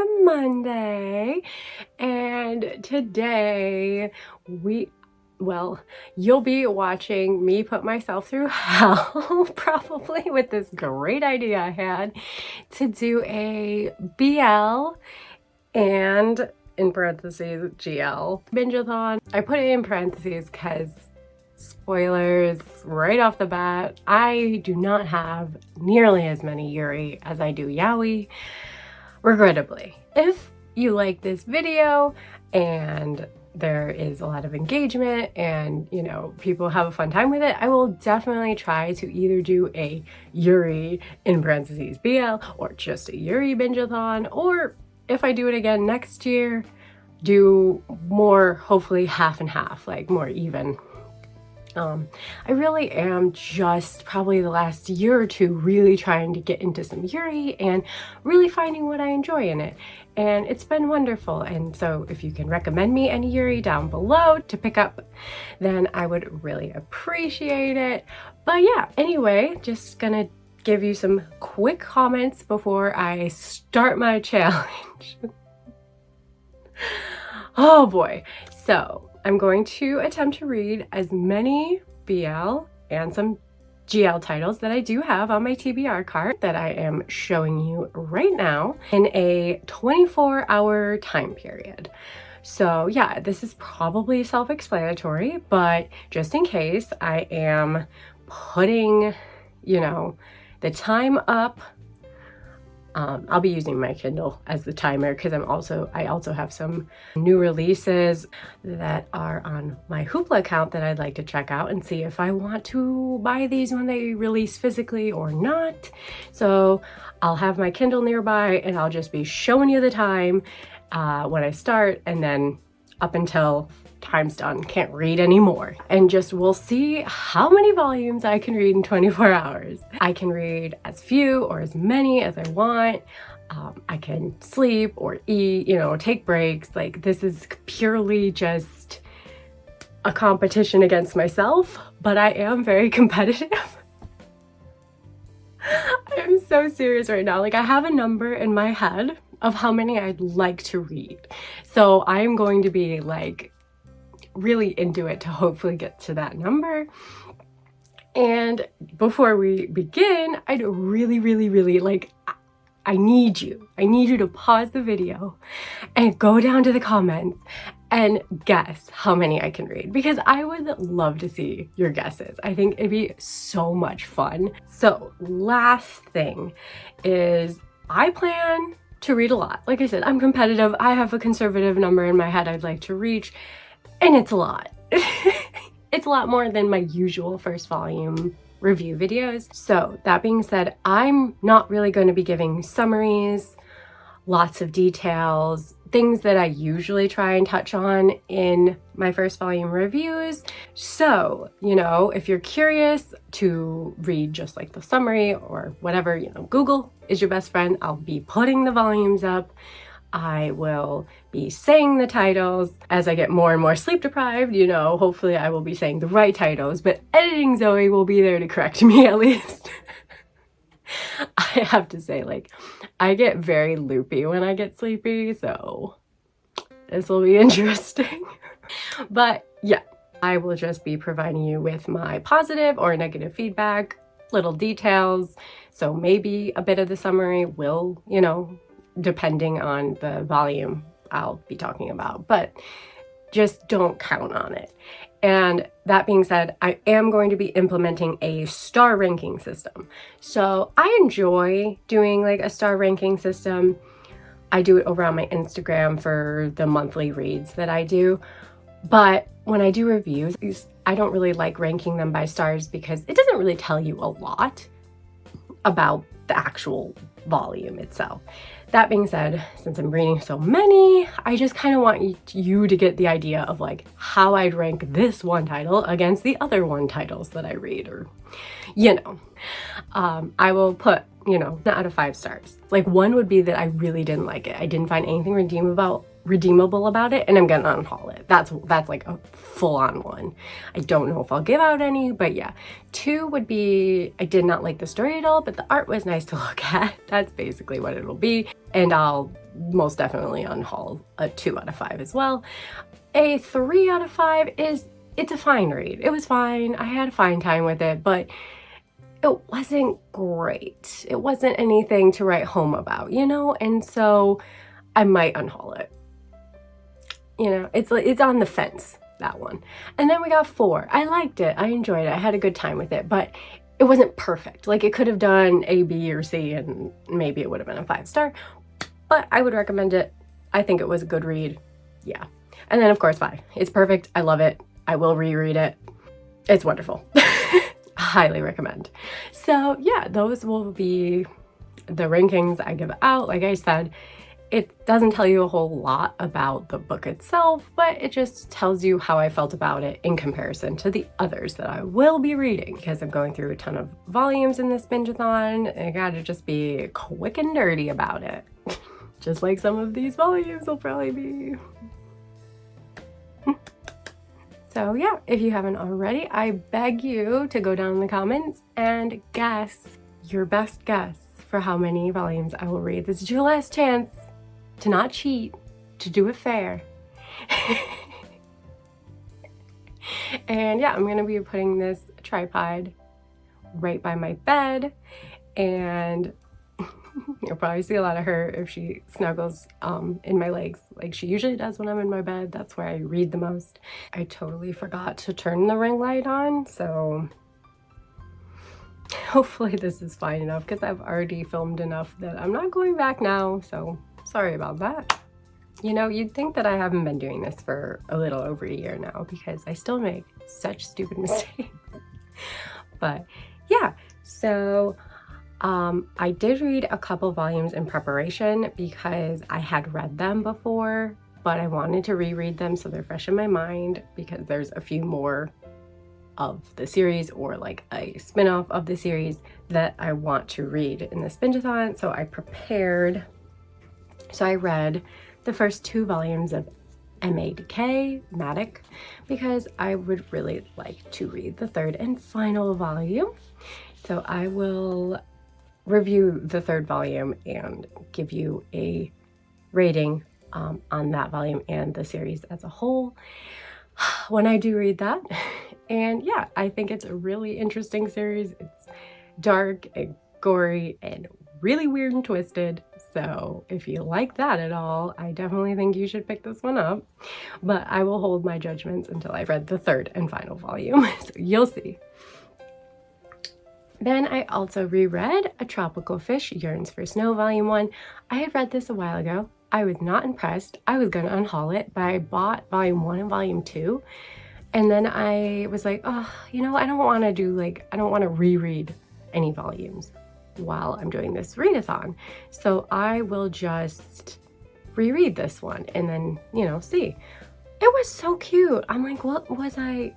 Manga Monday, and today you'll be watching me put myself through hell probably with this great idea I had to do a BL and in parentheses GL binge-a-thon. I put it in parentheses because spoilers right off the bat, I do not have nearly as many Yuri as I do Yaoi, regrettably. If you like this video and there is a lot of engagement and, you know, people have a fun time with it, I will definitely try to either do a Yuri in parentheses BL or just a Yuri binge-a-thon, or if I do it again next year, do more, hopefully half and half, like more even. I really am just probably the last year or two really trying to get into some Yuri and really finding what I enjoy in it. And it's been wonderful. And so if you can recommend me any Yuri down below to pick up, then I would really appreciate it. But yeah, anyway, just gonna give you some quick comments before I start my challenge. Oh boy. So I'm going to attempt to read as many BL and some GL titles that I do have on my TBR card that I am showing you right now in a 24-hour time period. So yeah, this is probably self-explanatory, but just in case, I am putting, you know, the time up. I'll be using my Kindle as the timer because I also have some new releases that are on my Hoopla account that I'd like to check out and see if I want to buy these when they release physically or not. So I'll have my Kindle nearby and I'll just be showing you the time when I start, and then up until time's done, can't read anymore, and just we'll see how many volumes I can read in 24 hours. I can read as few or as many as I want. I can sleep or eat, you know, take breaks. Like, this is purely just a competition against myself, but I am very competitive. I am so serious right now. Like, I have a number in my head of how many I'd like to read. So I'm going to be like really into it to hopefully get to that number. And before we begin, I'd really like, I need you to pause the video and go down to the comments and guess how many I can read, because I would love to see your guesses. I think it'd be so much fun. So last thing is, I plan to read a lot. Like I said, I'm competitive. I have a conservative number in my head I'd like to reach, and it's a lot. It's a lot more than my usual first volume review videos. So that being said, I'm not really going to be giving summaries, lots of details, things that I usually try and touch on in my first volume reviews. So, you know, if you're curious to read just like the summary or whatever, you know, Google is your best friend. I'll be putting the volumes up. I will be saying the titles as I get more and more sleep deprived, you know, hopefully I will be saying the right titles, but editing Zoe will be there to correct me at least. I have to say, like, I get very loopy when I get sleepy, so this will be interesting. But yeah, I will just be providing you with my positive or negative feedback, little details. So maybe a bit of the summary will, you know, depending on the volume I'll be talking about, but just don't count on it. And that being said, I am going to be implementing a star ranking system. So I enjoy doing like a star ranking system. I do it over on my Instagram for the monthly reads that I do. But when I do reviews, I don't really like ranking them by stars because it doesn't really tell you a lot about the actual volume itself. That being said, since I'm reading so many, I just kind of want you to get the idea of like how I'd rank this one title against the other one titles that I read, or, you know. I will put, you know, out of 5 stars. Like, 1 would be that I really didn't like it. I didn't find anything redeemable redeemable about it, and I'm gonna unhaul it. That's like a full-on one. I don't know if I'll give out any, but yeah. 2 would be, I did not like the story at all, but the art was nice to look at. That's basically what it'll be. And I'll most definitely unhaul a 2 out of 5 as well. A 3 out of 5 is, it's a fine read. It was fine. I had a fine time with it, but it wasn't great. It wasn't anything to write home about, you know? And so I might unhaul it. You know, it's on the fence, that one. And then we got 4. I liked it. I enjoyed it. I had a good time with it, but it wasn't perfect. Like, it could have done A, B, or C, and maybe it would have been a 5-star, but I would recommend it. I think it was a good read. Yeah. And then, of course, 5. It's perfect. I love it. I will reread it. It's wonderful. Highly recommend. So yeah, those will be the rankings I give out. Like I said, it doesn't tell you a whole lot about the book itself, but it just tells you how I felt about it in comparison to the others that I will be reading, because I'm going through a ton of volumes in this binge-a-thon. I gotta just be quick and dirty about it. Just like some of these volumes will probably be. So yeah, if you haven't already, I beg you to go down in the comments and guess your best guess for how many volumes I will read. This is your last chance to not cheat, to do it fair. And yeah, I'm gonna be putting this tripod right by my bed, and you'll probably see a lot of her if she snuggles in my legs like she usually does when I'm in my bed. That's where I read the most. I totally forgot to turn the ring light on, so hopefully this is fine enough, because I've already filmed enough that I'm not going back now, so sorry about that. You know, you'd think that I haven't been doing this for a little over a year now, because I still make such stupid mistakes. But yeah, so I did read a couple volumes in preparation because I had read them before, but I wanted to reread them so they're fresh in my mind, because there's a few more of the series, or like a spin-off of the series, that I want to read in this binge-a-thon. So I prepared. So I read the first 2 volumes of Matic, because I would really like to read the 3rd and final volume. So I will review the 3rd volume and give you a rating on that volume and the series as a whole when I do read that. And yeah, I think it's a really interesting series. It's dark and gory and really weird and twisted. So if you like that at all, I definitely think you should pick this one up. But I will hold my judgments until I've read the 3rd and final volume. So you'll see. Then I also reread A Tropical Fish Yearns for Snow Volume 1. I had read this a while ago. I was not impressed. I was gonna unhaul it, but I bought Volume 1 and Volume 2. And then I was like, oh, you know, I don't want to reread any volumes while I'm doing this readathon. So I will just reread this one and then, you know, see. It was so cute. I'm like, why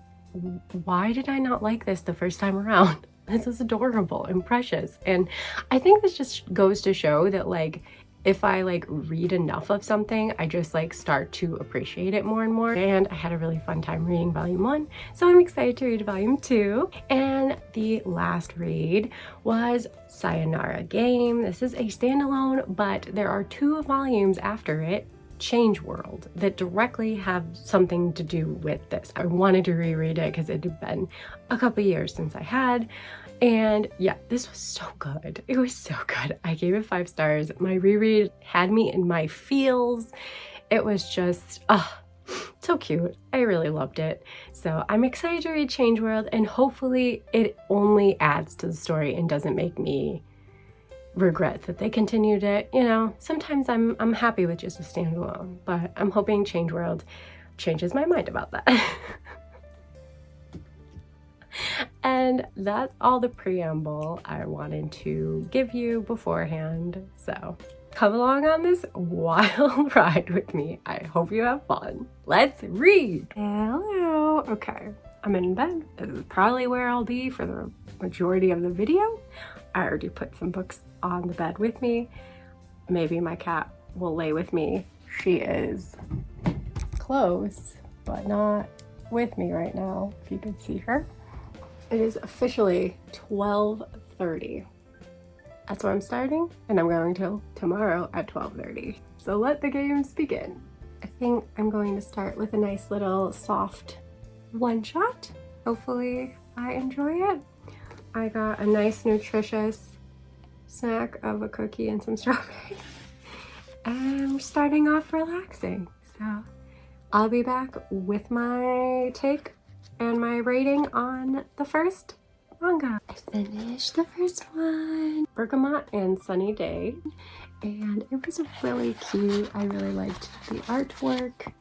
did I not like this the first time around? This is adorable and precious. And I think this just goes to show that, like, if I like read enough of something, I just like start to appreciate it more and more. And I had a really fun time reading Volume 1, so I'm excited to read Volume 2. And the last read was Sayonara Game. This is a standalone, but there are 2 volumes after it, Change World, that directly have something to do with this. I wanted to reread it because it had been a couple years since I had. And yeah, this was so good. It was so good. I gave it 5 stars. My reread had me in my feels. It was just, so cute. I really loved it. So I'm excited to read Change World, and hopefully it only adds to the story and doesn't make me regret that they continued it. You know, sometimes I'm happy with just a standalone, but I'm hoping Change World changes my mind about that. And that's all the preamble I wanted to give you beforehand. So come along on this wild ride with me. I hope you have fun. Let's read. Hello. Okay, I'm in bed. This is probably where I'll be for the majority of the video. I already put some books on the bed with me. Maybe my cat will lay with me She is close, but not with me right now, if you could see her. It is officially 12:30. That's where I'm starting, and I'm going till tomorrow at 12:30. So let the games begin. I think I'm going to start with a nice little soft one-shot. Hopefully I enjoy it. I got a nice nutritious snack of a cookie and some strawberries. And we're starting off relaxing. So I'll be back with my take and my rating on the first manga. I finished the first one, Bergamot and Sunny Day, and it was really cute. I really liked the artwork,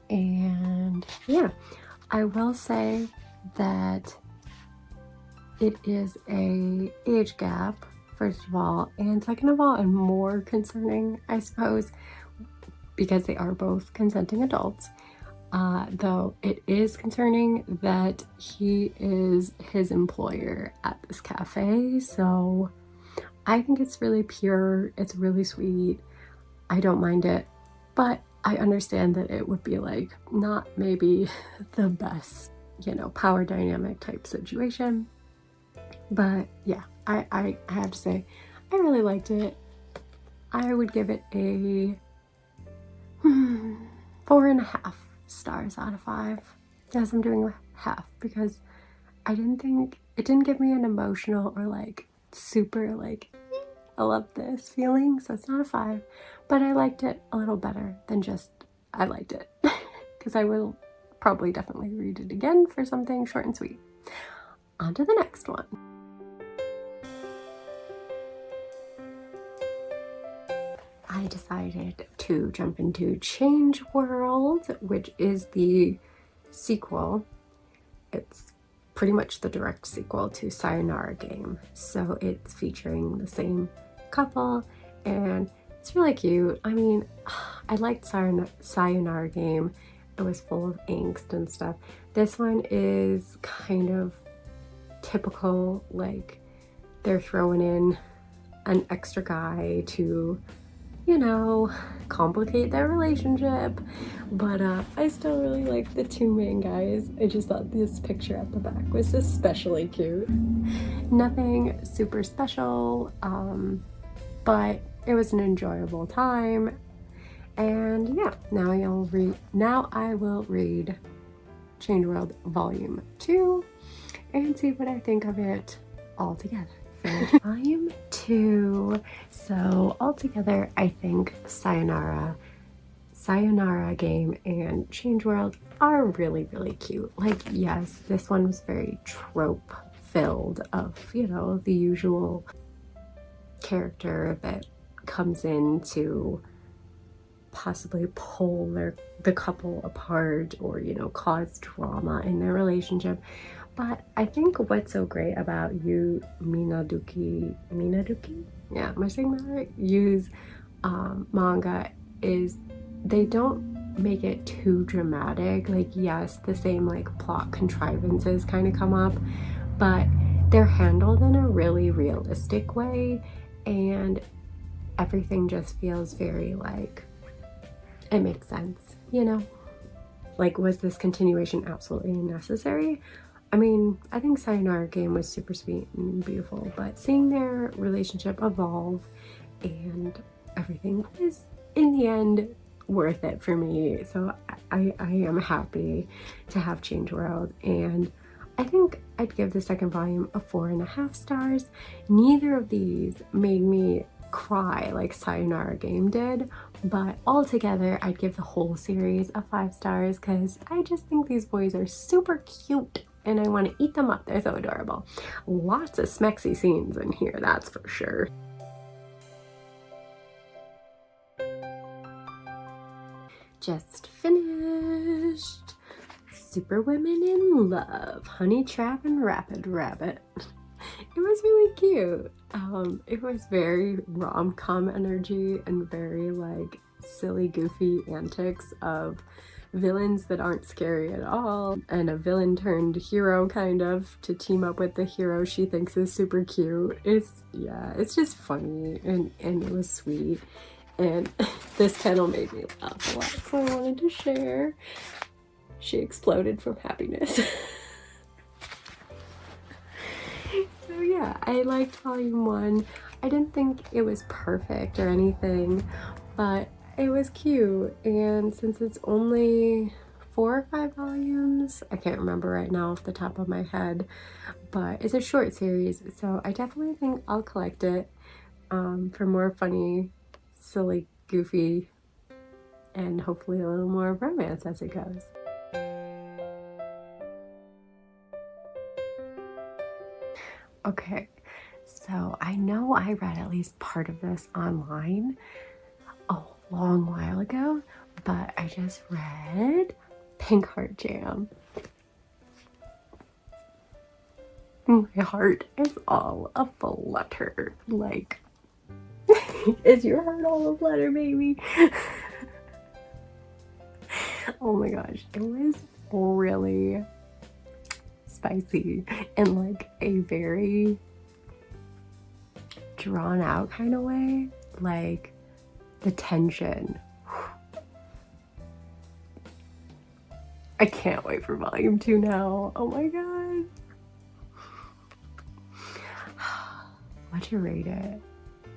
and yeah, I will say that it is a age gap, first of all, and second of all, and more concerning, I suppose, because they are both consenting adults. Though it is concerning that he is his employer at this cafe, so I think it's really pure, it's really sweet, I don't mind it, but I understand that it would be like not maybe the best, you know, power dynamic type situation, but yeah, I have to say I really liked it. I would give it a 4.5 stars out of 5. Yes, I'm doing a half because I didn't think it didn't give me an emotional or like super like I love this feeling, so it's not a 5, but I liked it a little better than just I liked it, because I will probably definitely read it again for something short and sweet. On to the next one. I decided to jump into Change World, which is the sequel. It's pretty much the direct sequel to Sayonara Game. So it's featuring the same couple and it's really cute. I mean, I liked Sayonara Game. It was full of angst and stuff. This one is kind of typical, like they're throwing in an extra guy to, you know, complicate their relationship, but I still really like the two main guys. I just thought this picture at the back was especially cute. Nothing super special, but it was an enjoyable time, and yeah, now I will read Change World Volume 2 and see what I think of it all together. Volume 2. So altogether, I think Sayonara Game and Change World are really, really cute. Like, yes, this one was very trope filled of, you know, the usual character that comes in to possibly pull the couple apart or, you know, cause drama in their relationship. But I think what's so great about Minaduki, yeah, am I saying that right? Yu's manga is they don't make it too dramatic. Like, yes, the same like plot contrivances kind of come up, but they're handled in a really realistic way, and everything just feels very like it makes sense, you know? Like, was this continuation absolutely necessary? I mean, I think Sayonara Game was super sweet and beautiful, but seeing their relationship evolve and everything was, in the end, worth it for me. So I am happy to have Change World, and I think I'd give the second volume a 4.5 stars. Neither of these made me cry like Sayonara Game did, but altogether I'd give the whole series a 5 stars because I just think these boys are super cute and I want to eat them up. They're so adorable. Lots of smexy scenes in here, that's for sure. Just finished Super Women in Love, Honey Trap and Rapid Rabbit. It was really cute. It was very rom-com energy and very like silly, goofy antics of villains that aren't scary at all, and a villain turned hero kind of to team up with the hero she thinks is super cute. It's just funny and it was sweet. and this panel made me laugh a lot, so I wanted to share. She exploded from happiness. So yeah, I liked volume 1. I didn't think it was perfect or anything, but it was cute, and since it's only 4 or 5 volumes, I can't remember right now off the top of my head, but it's a short series, so I definitely think I'll collect it for more funny, silly, goofy, and hopefully a little more romance as it goes. Okay, so I know I read at least part of this online a long while ago, but I just read Pink Heart Jam. My heart is all aflutter. Like, is your heart all aflutter, baby? Oh my gosh, it was really spicy in like a very drawn out kind of way. Like the tension. I can't wait for volume 2 now. Oh my god. What'd you rate it?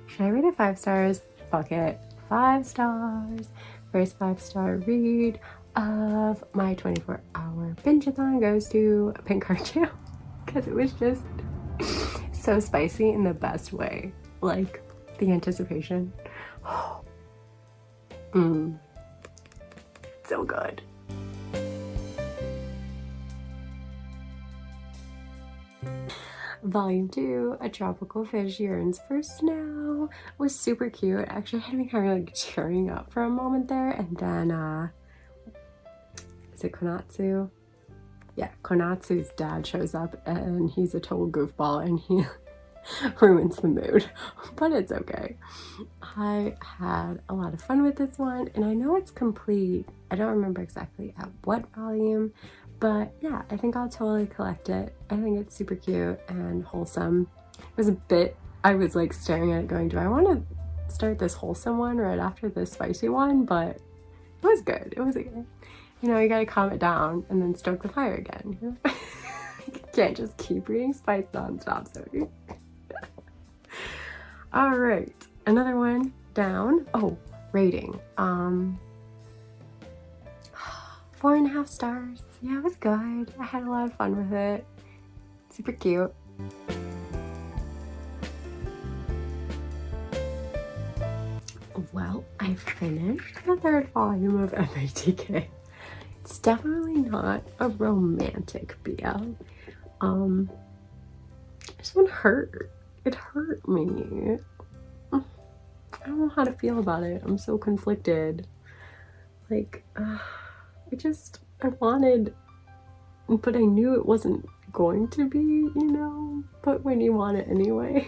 Should I rate it 5 stars? Fuck it. 5 stars. First 5-star read of my 24-hour binge-a-thon goes to Pink Heart Jam because it was just so spicy in the best way. Like the anticipation. So good. Volume 2, A Tropical Fish Yearns for Snow, was super cute. Actually had me kind of like cheering up for a moment there, and then is it Konatsu? Yeah, Konatsu's dad shows up and he's a total goofball and he ruins the mood, but it's okay. I had a lot of fun with this one, and I know it's complete. I don't remember exactly at what volume, but yeah, I think I'll totally collect it. I think it's super cute and wholesome. It was a bit, I was like staring at it going, do I want to start this wholesome one right after this spicy one? But it was good. It was okay. You know, you gotta calm it down and then stoke the fire again. You know? You can't just keep reading spice nonstop, so. All right, another one down. Oh, rating. 4.5 stars. Yeah, it was good. I had a lot of fun with it. Super cute. Well, I finished the 3rd volume of MATK. It's definitely not a romantic BL. This one hurt. It hurt me. I don't know how to feel about it. I'm so conflicted. Like, I wanted, but I knew it wasn't going to be, you know, but when you want it anyway.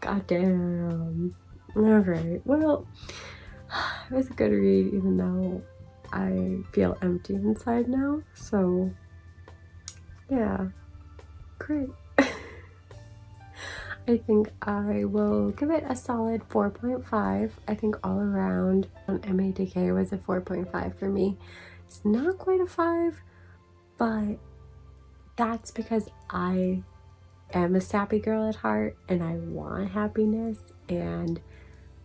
Goddamn. Alright, well, it was a good read even though I feel empty inside now, so yeah, great. I think I will give it a solid 4.5. I think all around on MATK was a 4.5 for me. It's not quite a 5, but that's because I am a sappy girl at heart and I want happiness, and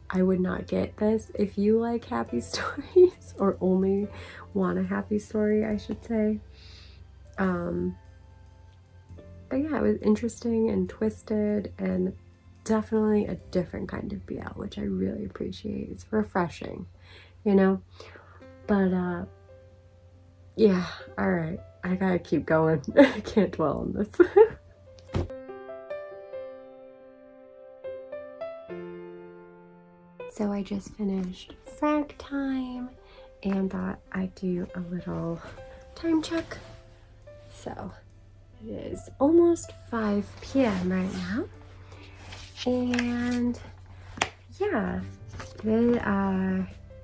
I would not get this if you like happy stories or only want a happy story, I should say. But yeah, it was interesting and twisted and definitely a different kind of BL, which I really appreciate. It's refreshing, you know? But yeah, alright. I gotta keep going. I can't dwell on this. So I just finished frag time and thought I'd do a little time check. So it is almost 5 p.m. right now, and yeah, the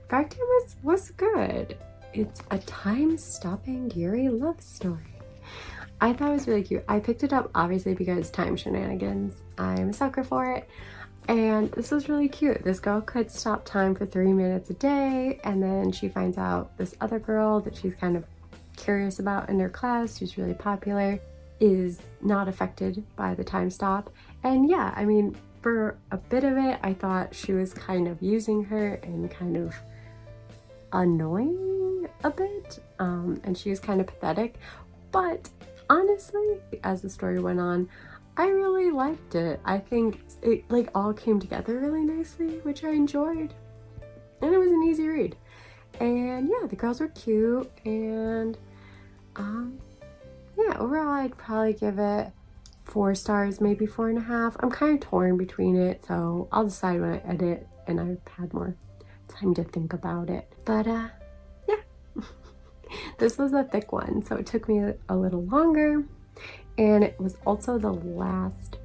frag time was good. It's a time-stopping Yuri love story. I thought it was really cute. I picked it up obviously because time shenanigans. I'm a sucker for it, And this was really cute. This girl could stop time for 3 minutes a day, and then she finds out this other girl that she's kind of curious about in her class, who's really popular, is not affected by the time stop. And yeah, I mean, for a bit of it, I thought she was kind of using her and kind of annoying a bit, and she was kind of pathetic. But honestly, as the story went on, I really liked it. I think it like all came together really nicely, which I enjoyed. And it was an easy read. And yeah, the girls were cute, and yeah, overall I'd probably give it 4 stars, maybe 4.5. I'm kind of torn between it, so I'll decide when I edit and I've had more time to think about it. But yeah. This was a thick one, so it took me a little longer. And it was also the last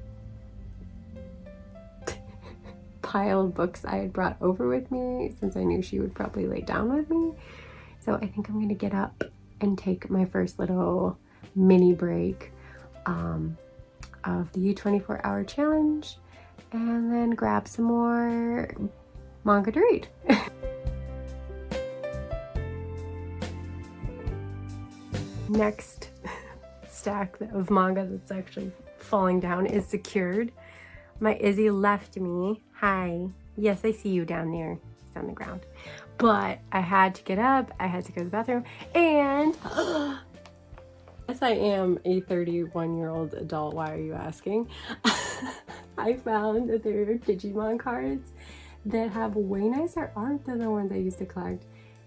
pile of books I had brought over with me, since I knew she would probably lay down with me. So I think I'm gonna get up and take my first little mini break of the 24-hour challenge, and then grab some more manga to read. Next stack of manga that's actually falling down is Secured. My Izzy left me. Hi. Yes, I see you down there. He's on the ground. But I had to get up. I had to go to the bathroom. And yes, I am a 31-year-old adult. Why are you asking? I found that there are Digimon cards that have way nicer art than the ones I used to collect.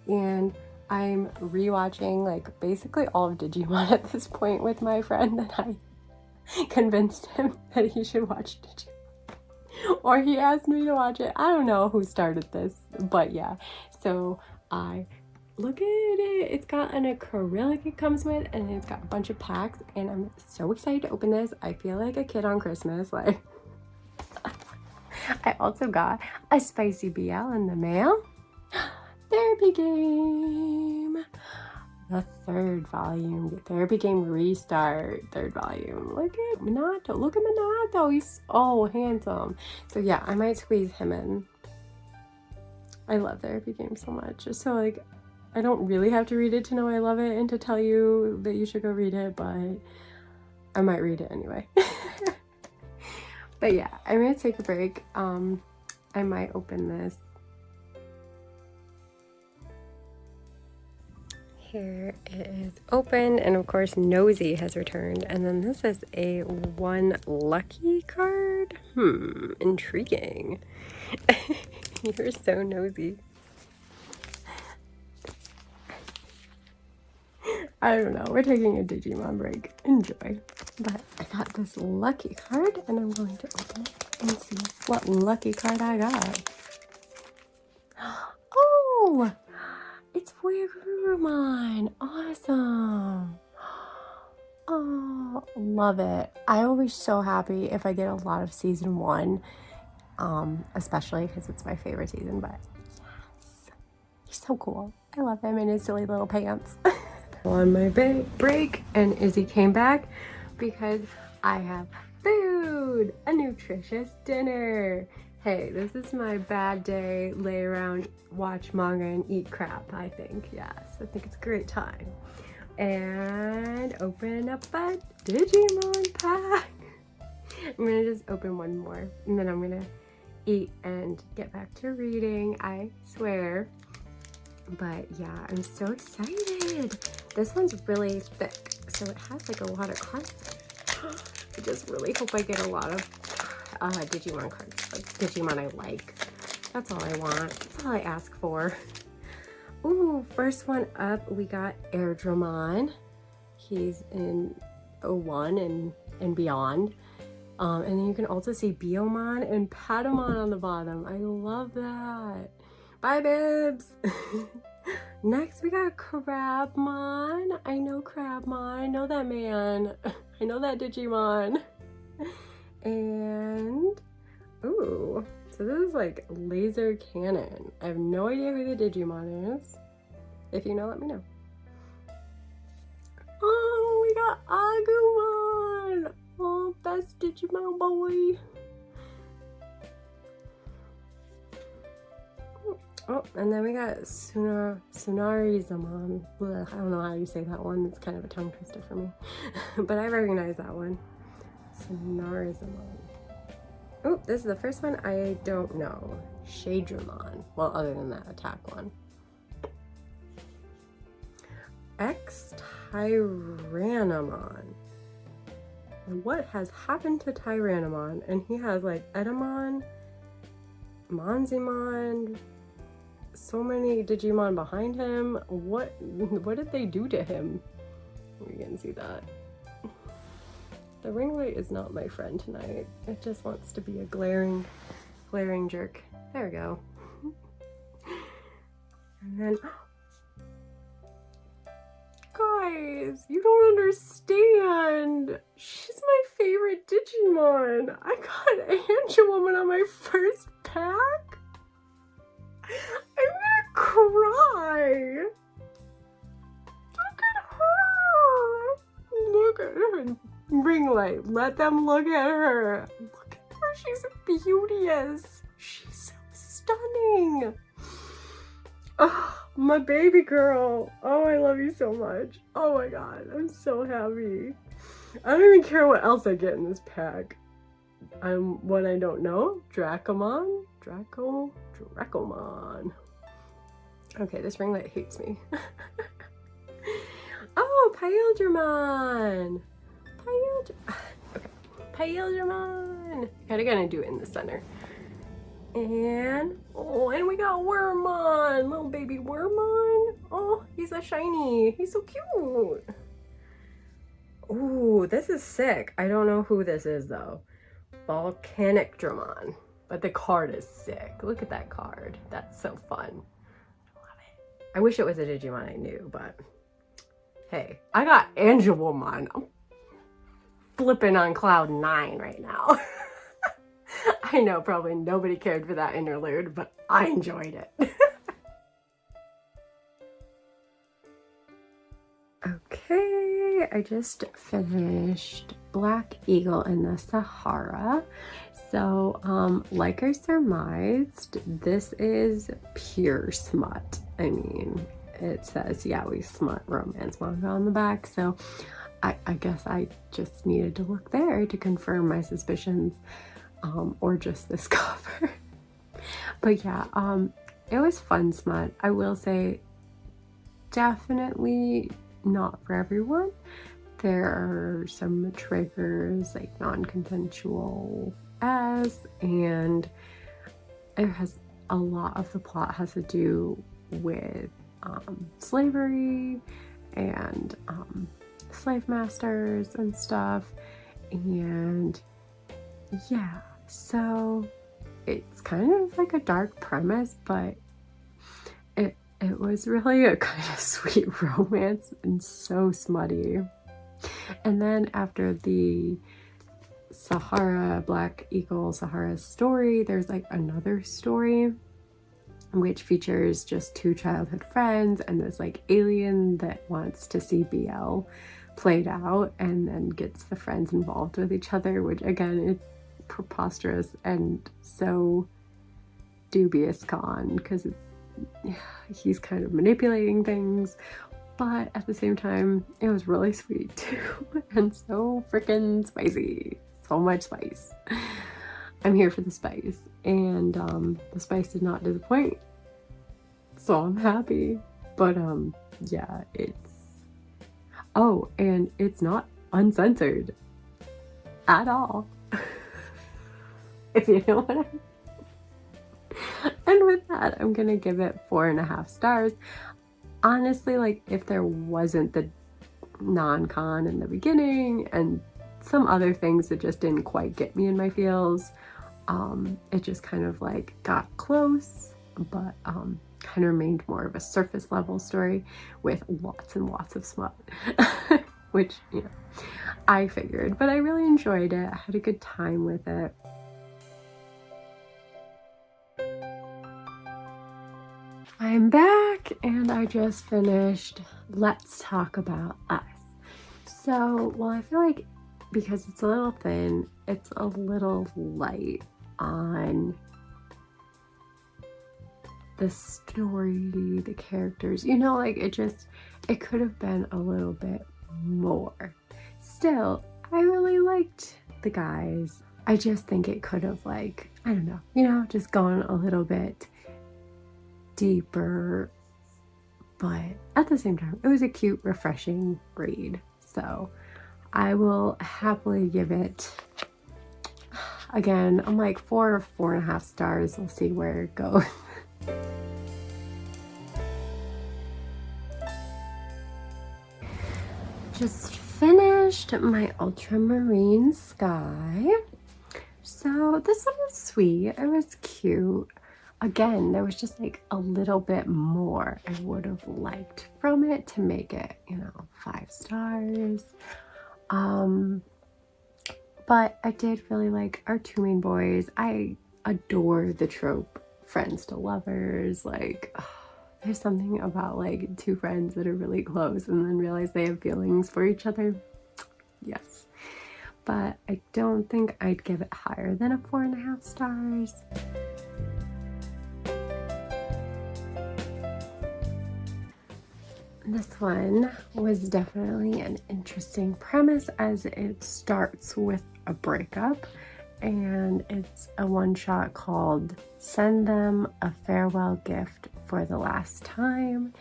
And I'm rewatching like basically all of Digimon at this point with my friend, and I convinced him that he should watch Digimon. Or he asked me to watch it. I don't know who started this, but yeah. So I look at it. It's got an acrylic it comes with, and it's got a bunch of packs, and I'm so excited to open this. I feel like a kid on Christmas. Like, I also got a spicy BL in the mail. Therapy Game, the 3rd volume, the Therapy Game Restart, 3rd volume. Look at Minato, look at Minato, he's so handsome. So yeah, I might squeeze him in. I love Therapy Game so much. So like, I don't really have to read it to know I love it and to tell you that you should go read it, but I might read it anyway. But yeah, I'm gonna take a break. I might open this. Here it is open, and of course Nosy has returned, and then this is a 1 lucky card. Intriguing. You're so nosy. I don't know, we're taking a Digimon break. Enjoy. But I got this lucky card, and I'm going to open it and see what lucky card I got. Oh! It's Wigurumon! Awesome! Oh, love it. I will be so happy if I get a lot of season 1, especially because it's my favorite season, but yes! He's so cool. I love him in his silly little pants. On my break, and Izzy came back because I have food! A nutritious dinner! Hey, this is my bad day, lay around, watch manga, and eat crap, I think. Yes, I think it's a great time. And open up a Digimon pack. I'm gonna just open one more, and then I'm gonna eat and get back to reading, I swear. But yeah, I'm so excited. This one's really thick, so it has like a lot of cards in it. I just really hope I get a lot of Digimon cards, like Digimon I like. That's all I want. That's all I ask for. Ooh, first one up, we got Airdramon. He's in 01 and beyond. And then you can also see Biomon and Patamon on the bottom. I love that. Bye, Bibs. Next, we got Crabmon. I know Crabmon. I know that man. I know that Digimon. And, ooh, so this is like laser cannon. I have no idea who the Digimon is. If you know, let me know. Oh, we got Agumon. Oh, best Digimon boy. Oh, and then we got Sunarizamon. Blech, I don't know how you say that one. It's kind of a tongue twister for me. But I recognize that one. Sunarizamon. Oh, this is the first one I don't know. Shadramon. Well, other than that attack one. Tyrannomon. What has happened to Tyrannomon? And he has like Edamon, Monzimon, so many Digimon behind him. What did they do to him? We can see that. The ring light is not my friend tonight. It just wants to be a glaring jerk. There we go. And then, guys, you don't understand. She's my favorite Digimon. I got Angelwoman on my first pack. I'm gonna cry. Look at her. Look at her. Ring light. Let them look at her. Look at her. She's beauteous. She's so stunning. Oh, my baby girl. Oh, I love you so much. Oh my god. I'm so happy. I don't even care what else I get in this pack. What I don't know. Dracomon. Dracomon. Okay, this ring light hates me. Oh, Paildramon. Okay, Paildramon. Gotta do it in the center. And we got Wormmon, little baby Wormmon. Oh, he's a shiny. He's so cute. Ooh, this is sick. I don't know who this is though. Volcanic Dramon. But the card is sick. Look at that card. That's so fun. Love it. I wish it was a Digimon I knew, but hey, I got Angelwoman. I'm flipping on cloud 9 right now. I know probably nobody cared for that interlude, but I enjoyed it. Okay, I just finished Black Eagle in the Sahara. So, like I surmised, this is pure smut. I mean, it says Yaoi smut romance manga on the back, so I guess I just needed to look there to confirm my suspicions, or just this cover. But yeah, it was fun smut. I will say, definitely not for everyone. There are some triggers, like non-consensual and it has a lot of the plot has to do with slavery and slave masters and stuff, and yeah, so it's kind of like a dark premise, but it was really a kind of sweet romance and so smutty. And then after the Sahara, Black Eagle Sahara story, there's like another story which features just 2 childhood friends and this like alien that wants to see BL played out and then gets the friends involved with each other, which again, it's preposterous and so dubious con because he's kind of manipulating things, but at the same time it was really sweet too and so freaking spicy. So much spice. I'm here for the spice, and the spice did not disappoint, so I'm happy. But yeah, and it's not uncensored at all. If you know what I mean. And with that, I'm gonna give it 4.5 stars. Honestly, like if there wasn't the non-con in the beginning and some other things that just didn't quite get me in my feels, it just kind of like got close, but kind of remained more of a surface level story with lots and lots of smut. Which, you know, I figured, but I really enjoyed it. I had a good time with it. I'm back and I just finished Let's Talk About Us. So, well, I feel like because it's a little thin, it's a little light on the story, the characters, you know, like it could have been a little bit more. Still, I really liked the guys. I just think it could have, like, I don't know, you know, just gone a little bit deeper, but at the same time, it was a cute, refreshing read. So I will happily give it, again, I'm like 4 or 4.5 stars. We'll see where it goes. Just finished my ultramarine sky. So this one was sweet. It was cute. Again, there was just like a little bit more I would have liked from it to make it, you know, 5 stars. But I did really like our 2 main boys. I adore the trope friends to lovers. Like, there's something about like 2 friends that are really close and then realize they have feelings for each other. Yes. But I don't think I'd give it higher than a 4.5 stars. This one was definitely an interesting premise as it starts with a breakup, and it's a one-shot called Send Them a Farewell Gift for the Last Time.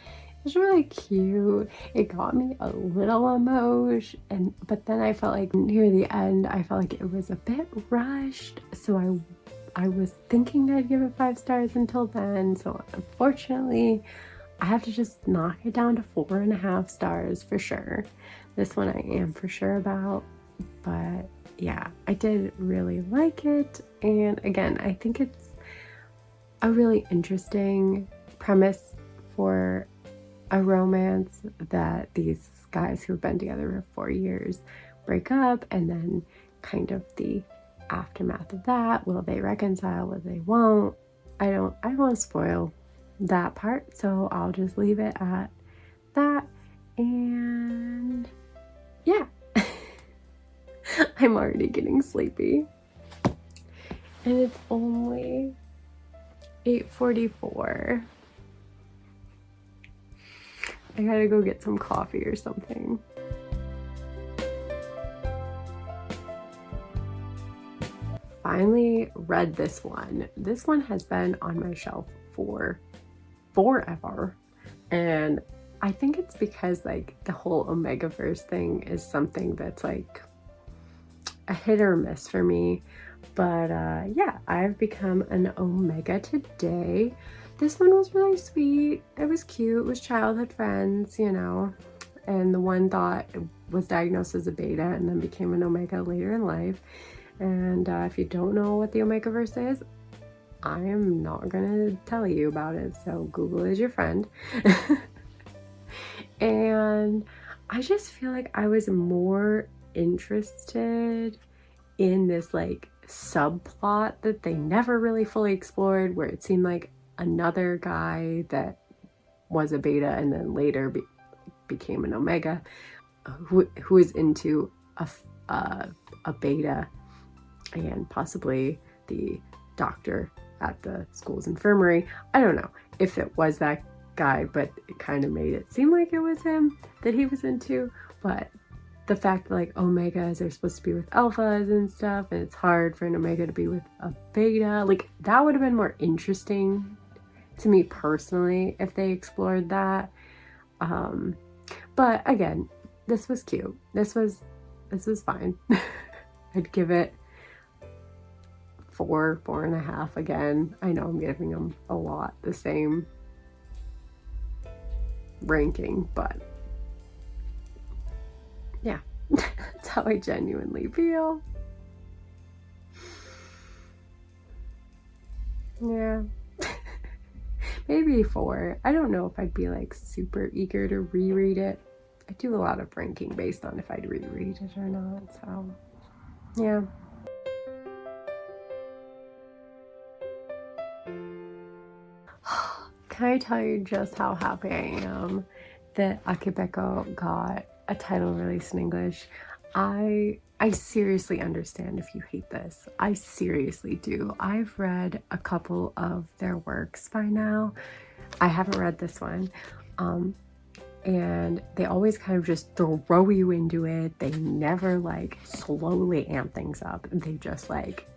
It's really cute. It got me a little emotional, but then I felt like near the end, I felt like it was a bit rushed. So I was thinking I'd give it 5 stars until then. So unfortunately, I have to just knock it down to 4.5 stars for sure. This one I am for sure about, but yeah, I did really like it. And again, I think it's a really interesting premise for a romance, that these guys who've been together for 4 years break up, and then kind of the aftermath of that. Will they reconcile? Will they won't? I don't want to spoil that part, so I'll just leave it at that. And yeah, I'm already getting sleepy, and it's only 8:44. I gotta go get some coffee or something. Finally read this one. This one has been on my shelf for forever, and I think it's because like the whole Omegaverse thing is something that's like a hit or miss for me. But yeah, I've become an Omega today. This one was really sweet. It was cute. It was childhood friends, you know, and the one thought it was diagnosed as a beta and then became an Omega later in life. And if you don't know what the Omegaverse is, I am not gonna tell you about it, so Google is your friend. And I just feel like I was more interested in this like subplot that they never really fully explored, where it seemed like another guy that was a beta and then later became an Omega, who is into a beta, and possibly the doctor at the school's infirmary. I don't know if it was that guy, but it kind of made it seem like it was him that he was into. But the fact that like Omegas are supposed to be with alphas and stuff, and it's hard for an Omega to be with a beta, like that would have been more interesting to me personally if they explored that. But again, this was cute. This was fine. I'd give it 4.5 again. I know I'm giving them a lot the same ranking, but yeah, that's how I genuinely feel. Yeah. Maybe 4. I don't know if I'd be like super eager to reread it. I do a lot of ranking based on if I'd reread it or not, so yeah. Can I tell you just how happy I am that Akibeko got a title released in English? I seriously understand if you hate this. I seriously do. I've read a couple of their works by now. I haven't read this one. And they always kind of just throw you into it. They never like slowly amp things up. They just like,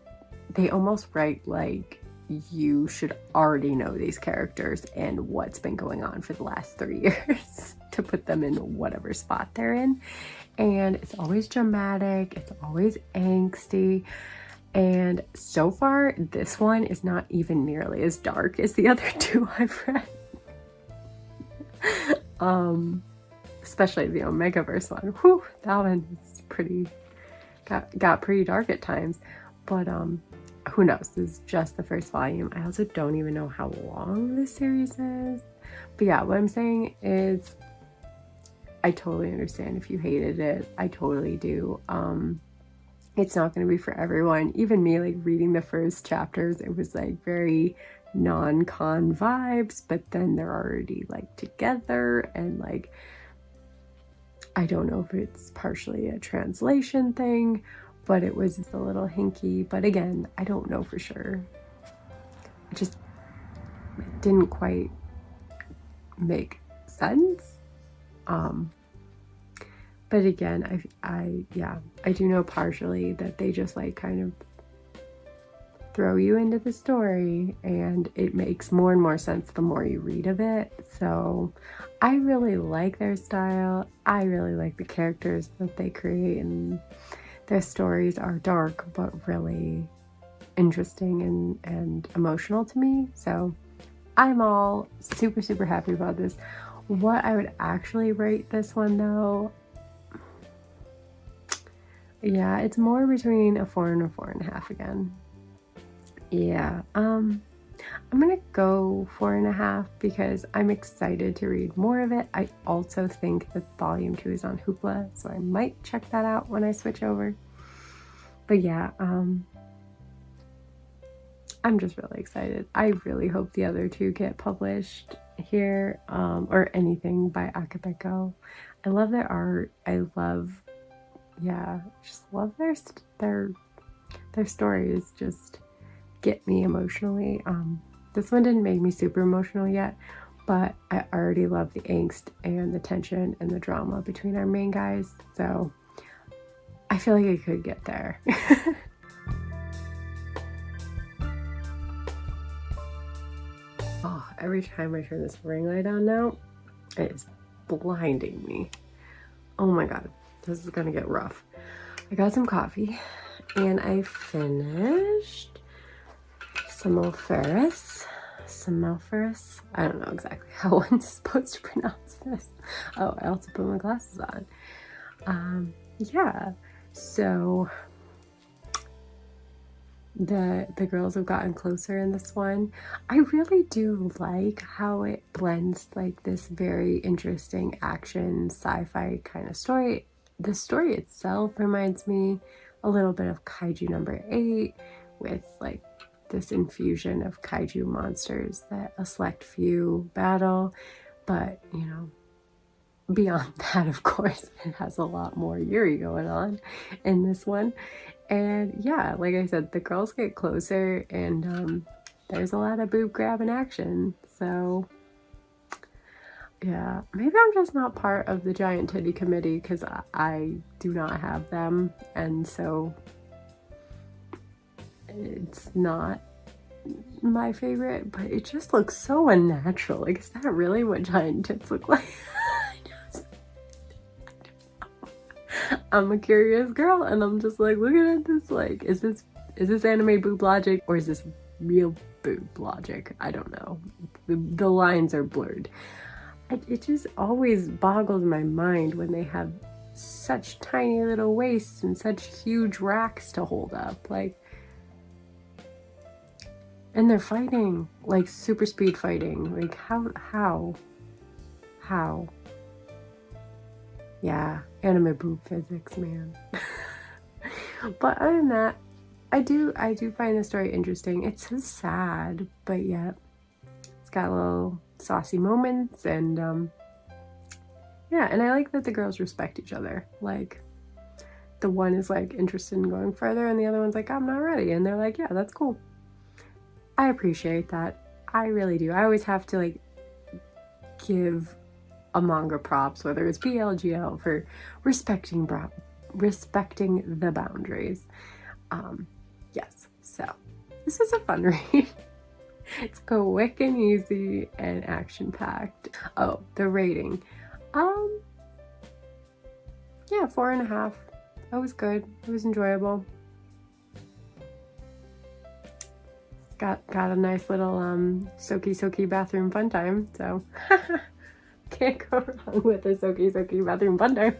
they almost write like you should already know these characters and what's been going on for the last 3 years to put them in whatever spot they're in. And it's always dramatic, it's always angsty. And so far, this one is not even nearly as dark as the other two I've read. Especially the Omegaverse one. Whew, that one is pretty, got pretty dark at times. But who knows? This is just the first volume. I also don't even know how long this series is. But yeah, what I'm saying is I totally understand if you hated it. I totally do. It's not going to be for everyone. Even me, like reading the first chapters, it was like very non-con vibes, but then they're already like together, and like I don't know if it's partially a translation thing, but it was just a little hinky. But again, I don't know for sure. It just didn't quite make sense. But again, I do know partially that they just like kind of throw you into the story, and it makes more and more sense the more you read of it. So I really like their style. I really like the characters that they create, and their stories are dark but really interesting and emotional to me. So I'm all super, super happy about this. What I would actually rate this one though, yeah, it's more between a 4 and a 4.5 again. Yeah, I'm gonna go 4.5 because I'm excited to read more of it. I also think that volume 2 is on Hoopla, so I might check that out when I switch over. But yeah, I'm just really excited. I really hope the other two get published here, or anything by Akabeko. I love their art. I love, yeah, just love their stories. Just get me emotionally. This one didn't make me super emotional yet, but I already love the angst and the tension and the drama between our main guys, so I feel like I could get there. Oh, every time I turn this ring light on now, it is blinding me. Oh my god, this is gonna get rough. I got some coffee and I finished Semmelferris. I don't know exactly how one's supposed to pronounce this. Oh, I also put my glasses on. Yeah, so the girls have gotten closer in this one. I really do like how it blends like this very interesting action sci-fi kind of story. The story itself reminds me a little bit of Kaiju number 8 with like this infusion of kaiju monsters that a select few battle, but you know, beyond that, of course, it has a lot more Yuri going on in this one. And yeah, like I said, the girls get closer, and there's a lot of boob grabbing action. So yeah, maybe I'm just not part of the giant titty committee because I do not have them, and so it's not my favorite, but it just looks so unnatural. Like, is that really what giant tits look like? I'm a curious girl, and I'm just like looking at this like, is this anime boob logic or is this real boob logic? I don't know. The lines are blurred. It just always boggles my mind when they have such tiny little waists and such huge racks to hold up, like, and they're fighting like super speed fighting. Like how? Yeah, anime boob physics, man. But other than that, I do find the story interesting. It's so sad, but yet it's got little saucy moments, and yeah, and I like that the girls respect each other. Like, the one is like interested in going further and the other one's like, I'm not ready. And they're like, yeah, that's cool. I appreciate that. I really do. I always have to like give a manga props, whether it's BLGL, for respecting the boundaries. Yes, so this was a fun read. It's quick and easy and action-packed. Oh, the rating. Yeah, 4.5. That was good. It was enjoyable. It's got a nice little soaky bathroom fun time, so can't go wrong with a soaky bathroom fun time.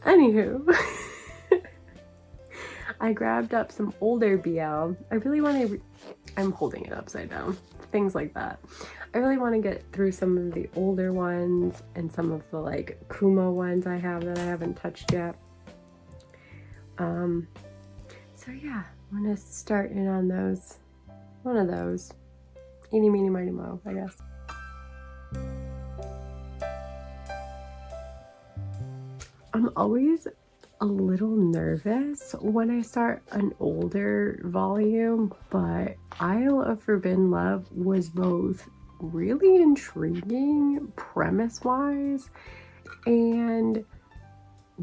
Anywho, I grabbed up some older BL. I really want to, I'm holding it upside down, things like that. I really want to get through some of the older ones and some of the like Kumo ones I have that I haven't touched yet. So yeah, I'm gonna start in on those, one of those. Eeny, meeny, miny, moe, I guess. I'm always a little nervous when I start an older volume, but Isle of Forbidden Love was both really intriguing premise-wise and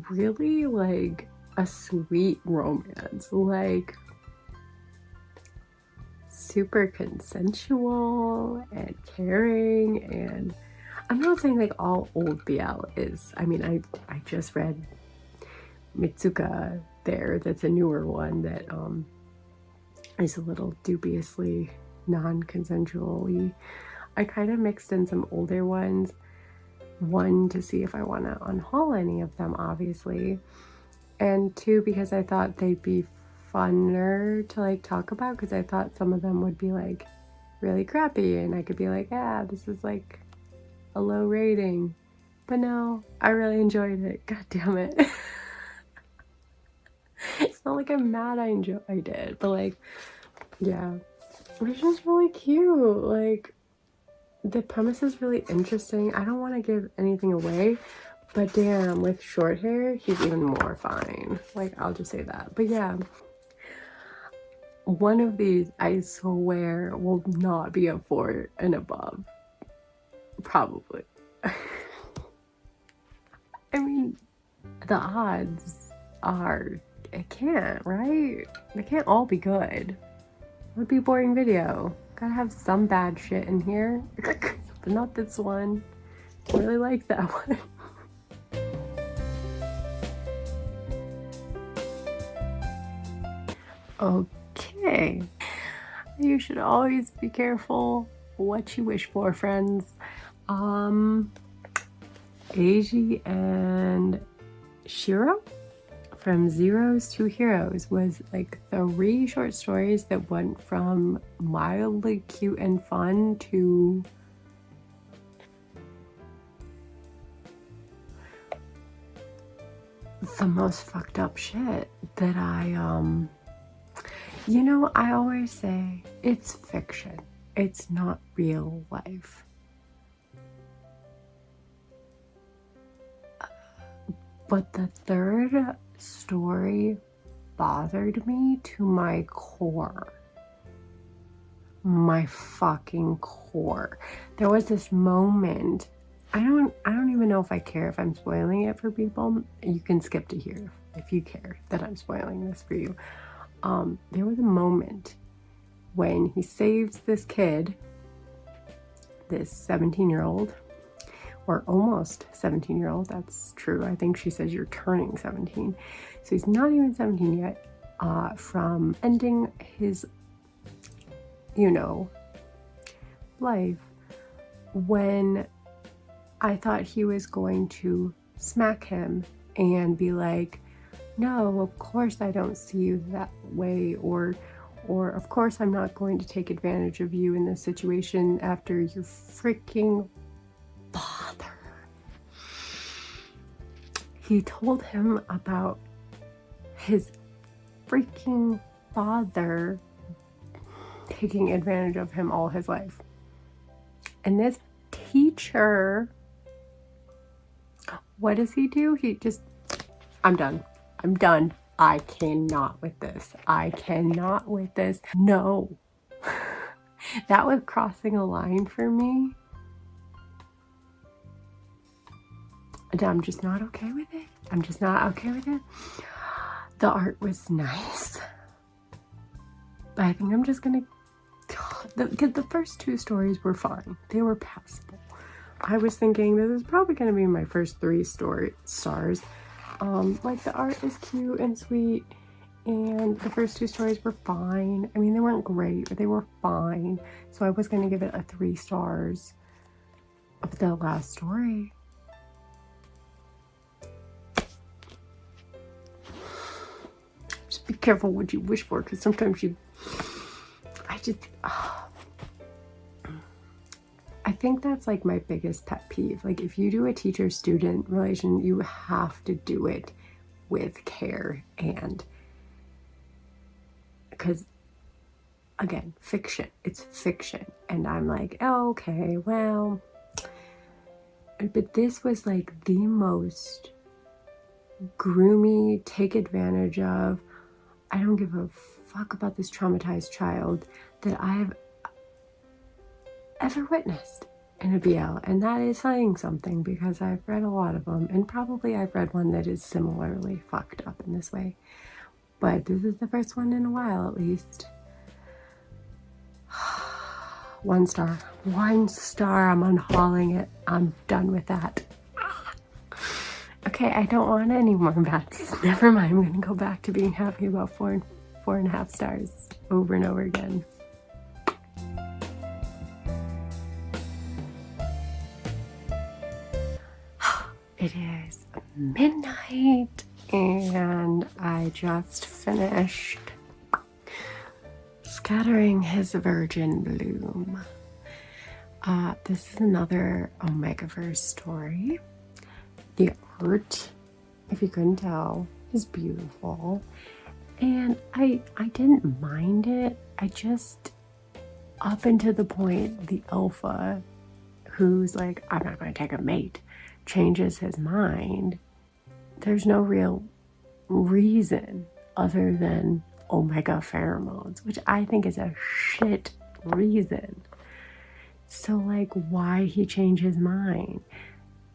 really like a sweet romance, like super consensual and caring. And I'm not saying like all old BL is, I mean, I just read Mitsuka there, that's a newer one that is a little dubiously non-consensually. I kind of mixed in some older ones, one to see if I want to unhaul any of them, obviously, and two because I thought they'd be funner to like talk about, because I thought some of them would be like really crappy and I could be like, yeah, this is like a low rating, but no, I really enjoyed it. God damn it. It's not like I'm mad I did, but like, yeah, it was just really cute. Like, the premise is really interesting. I don't want to give anything away, but damn, with short hair, he's even more fine. Like, I'll just say that. But yeah, one of these, I swear, will not be a 4 and above. Probably. I mean, the odds are, it can't, right? They can't all be good. It would be a boring video. Gotta have some bad shit in here, but not this one. I really like that one. Okay. You should always be careful what you wish for, friends. Eiji and Shiro from Zeros to Heroes was like 3 short stories that went from mildly cute and fun to the most fucked up shit that you know, I always say it's fiction. It's not real life. But the 3rd story bothered me to my core. My fucking core. There was this moment. I don't even know if I care if I'm spoiling it for people. You can skip to here if you care that I'm spoiling this for you. There was a moment when he saves this kid, this 17-year-old, or almost 17-year-old, that's true. I think she says you're turning 17. So he's not even 17 yet, from ending his, you know, life, when I thought he was going to smack him and be like, no, of course I don't see you that way, or of course I'm not going to take advantage of you in this situation after your freaking father. He told him about his freaking father taking advantage of him all his life. And this teacher What does he do? He just, I'm done. I'm done. I cannot with this. I cannot with this. No. That was crossing a line for me. And I'm just not okay with it. I'm just not okay with it. The art was nice. But I think I'm just gonna, the first 2 stories were fine. They were passable. I was thinking this is probably gonna be my first 3 stars. Like the art is cute and sweet, and the first 2 stories were fine. I mean, they weren't great, but they were fine. So I was gonna give it a 3 stars. But the last story, just be careful what you wish for, because sometimes I think that's like my biggest pet peeve. Like if you do a teacher-student relation, you have to do it with care, and because again, fiction, it's fiction. And I'm like, oh, okay, well, but this was like the most groomy, take advantage of, I don't give a fuck about this traumatized child that I've ever witnessed in a BL. And that is saying something, because I've read a lot of them, and probably I've read one that is similarly fucked up in this way. But this is the first one in a while, at least. 1 star. 1 star. I'm unhauling it. I'm done with that. Okay, I don't want any more bats. Never mind. I'm gonna go back to being happy about 4.5 stars over and over again. It is midnight, and I just finished Scattering His Virgin Bloom. This is another Omegaverse story. The art, if you couldn't tell, is beautiful, and I didn't mind it. I just, up until the point the alpha, who's like, I'm not going to take a mate, changes his mind. There's no real reason other than omega pheromones, which I think is a shit reason. So like, why he changed his mind?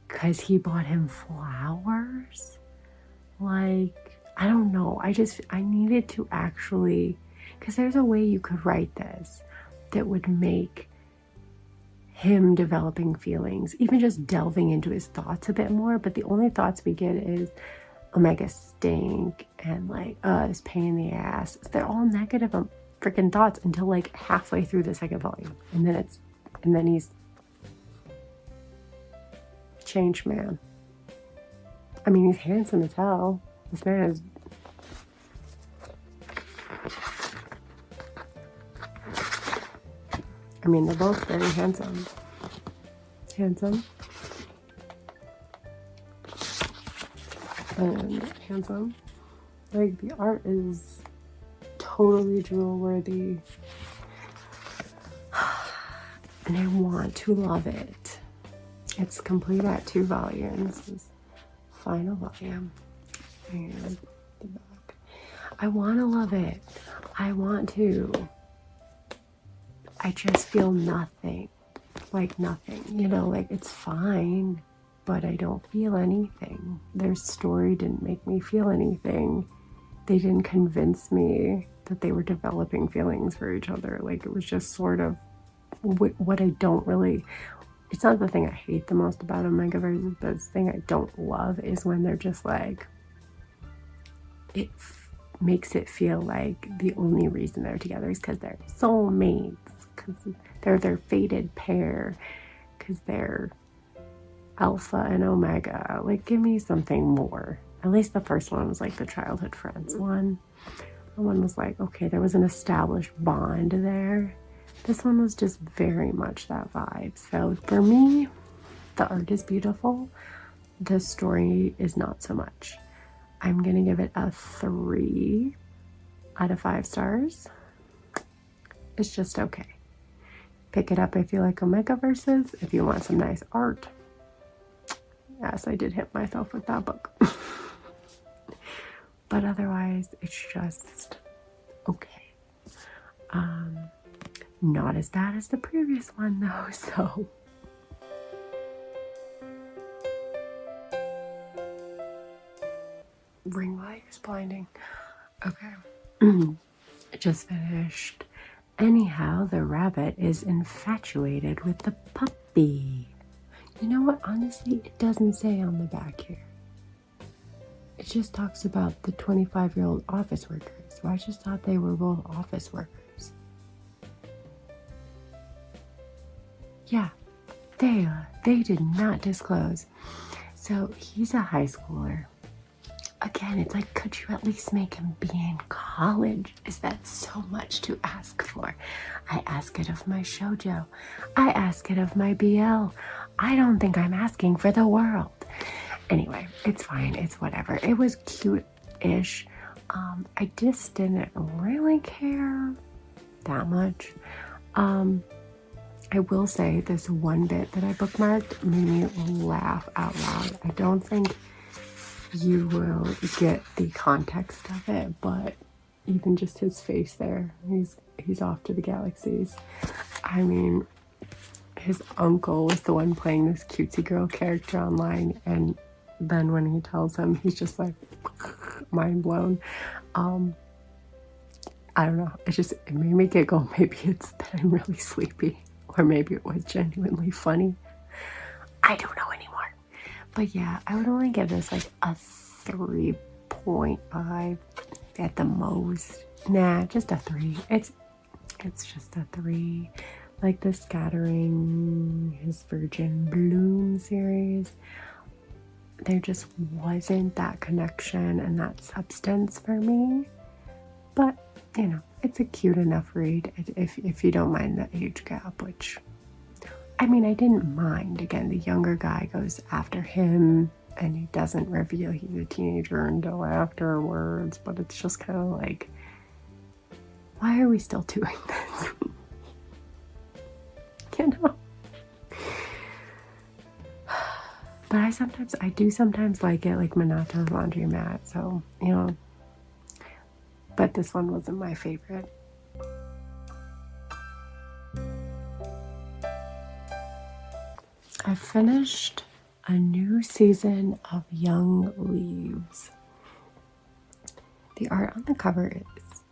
Because he bought him flowers? Like, I don't know. I needed to actually, because there's a way you could write this that would make him developing feelings, even just delving into his thoughts a bit more. But the only thoughts we get is omega stink and like, this pain in the ass. They're all negative freaking thoughts until like halfway through the 2nd volume. And then he's changed man. I mean, he's handsome as hell. This man is, I mean, they're both very handsome. And handsome. Like, the art is totally jewel worthy. And I want to love it. It's complete at 2 volumes. This is final volume. And the back. I want to love it. I want to. I just feel nothing. Like nothing. You know, like it's fine, but I don't feel anything. Their story didn't make me feel anything. They didn't convince me that they were developing feelings for each other. Like, it was just sort of what I don't really, it's not the thing I hate the most about Omegaverse, but the thing I don't love is when they're just like, it makes it feel like the only reason they're together is because they're soulmates, because they're their fated pair, because they're alpha and omega. Like, give me something more. At least the first one was like the childhood friends one. The one was like, okay, there was an established bond there. This one was just very much that vibe. So for me, the art is beautiful. The story is not so much. I'm gonna give it a 3 out of 5 stars. It's just okay. Pick it up if you like Omegaverses. If you want some nice art, yes, I did hit myself with that book. But otherwise, it's just okay. Not as bad as the previous one though, so. Ring light is blinding. Okay. Just finished. Anyhow, the rabbit is infatuated with the puppy. You know what? Honestly, it doesn't say on the back here. It just talks about the 25-year-old office workers. So I just thought they were both office workers. Yeah, they did not disclose. So he's a high schooler. Again, it's like, could you at least make him be in college? Is that so much to ask for? I ask it of my shoujo. I ask it of my BL. I don't think I'm asking for the world. Anyway, it's fine. It's whatever. It was cute-ish. I just didn't really care that much. I will say this one bit that I bookmarked made me laugh out loud. I don't think you will get the context of it, but even just his face there, he's off to the galaxies. I mean, his uncle was the one playing this cutesy girl character online, and then when he tells him, he's just like mind blown. I don't know, it made me giggle. Maybe it's that I'm really sleepy, or maybe it was genuinely funny. I don't know anymore. But yeah, I would only give this like a 3.5 at the most. Nah, just a 3. It's just a 3. Like the Scattering, his Virgin Bloom series, there just wasn't that connection and that substance for me. But, you know, it's a cute enough read if you don't mind the age gap, which, I mean, I didn't mind. Again, the younger guy goes after him and he doesn't reveal he's a teenager until afterwards, but it's just kind of like, why are we still doing this? You know? But I do sometimes like it, like Minato's Laundromat, so, you know. But this one wasn't my favorite. I finished a new season of Young Leaves. The art on the cover is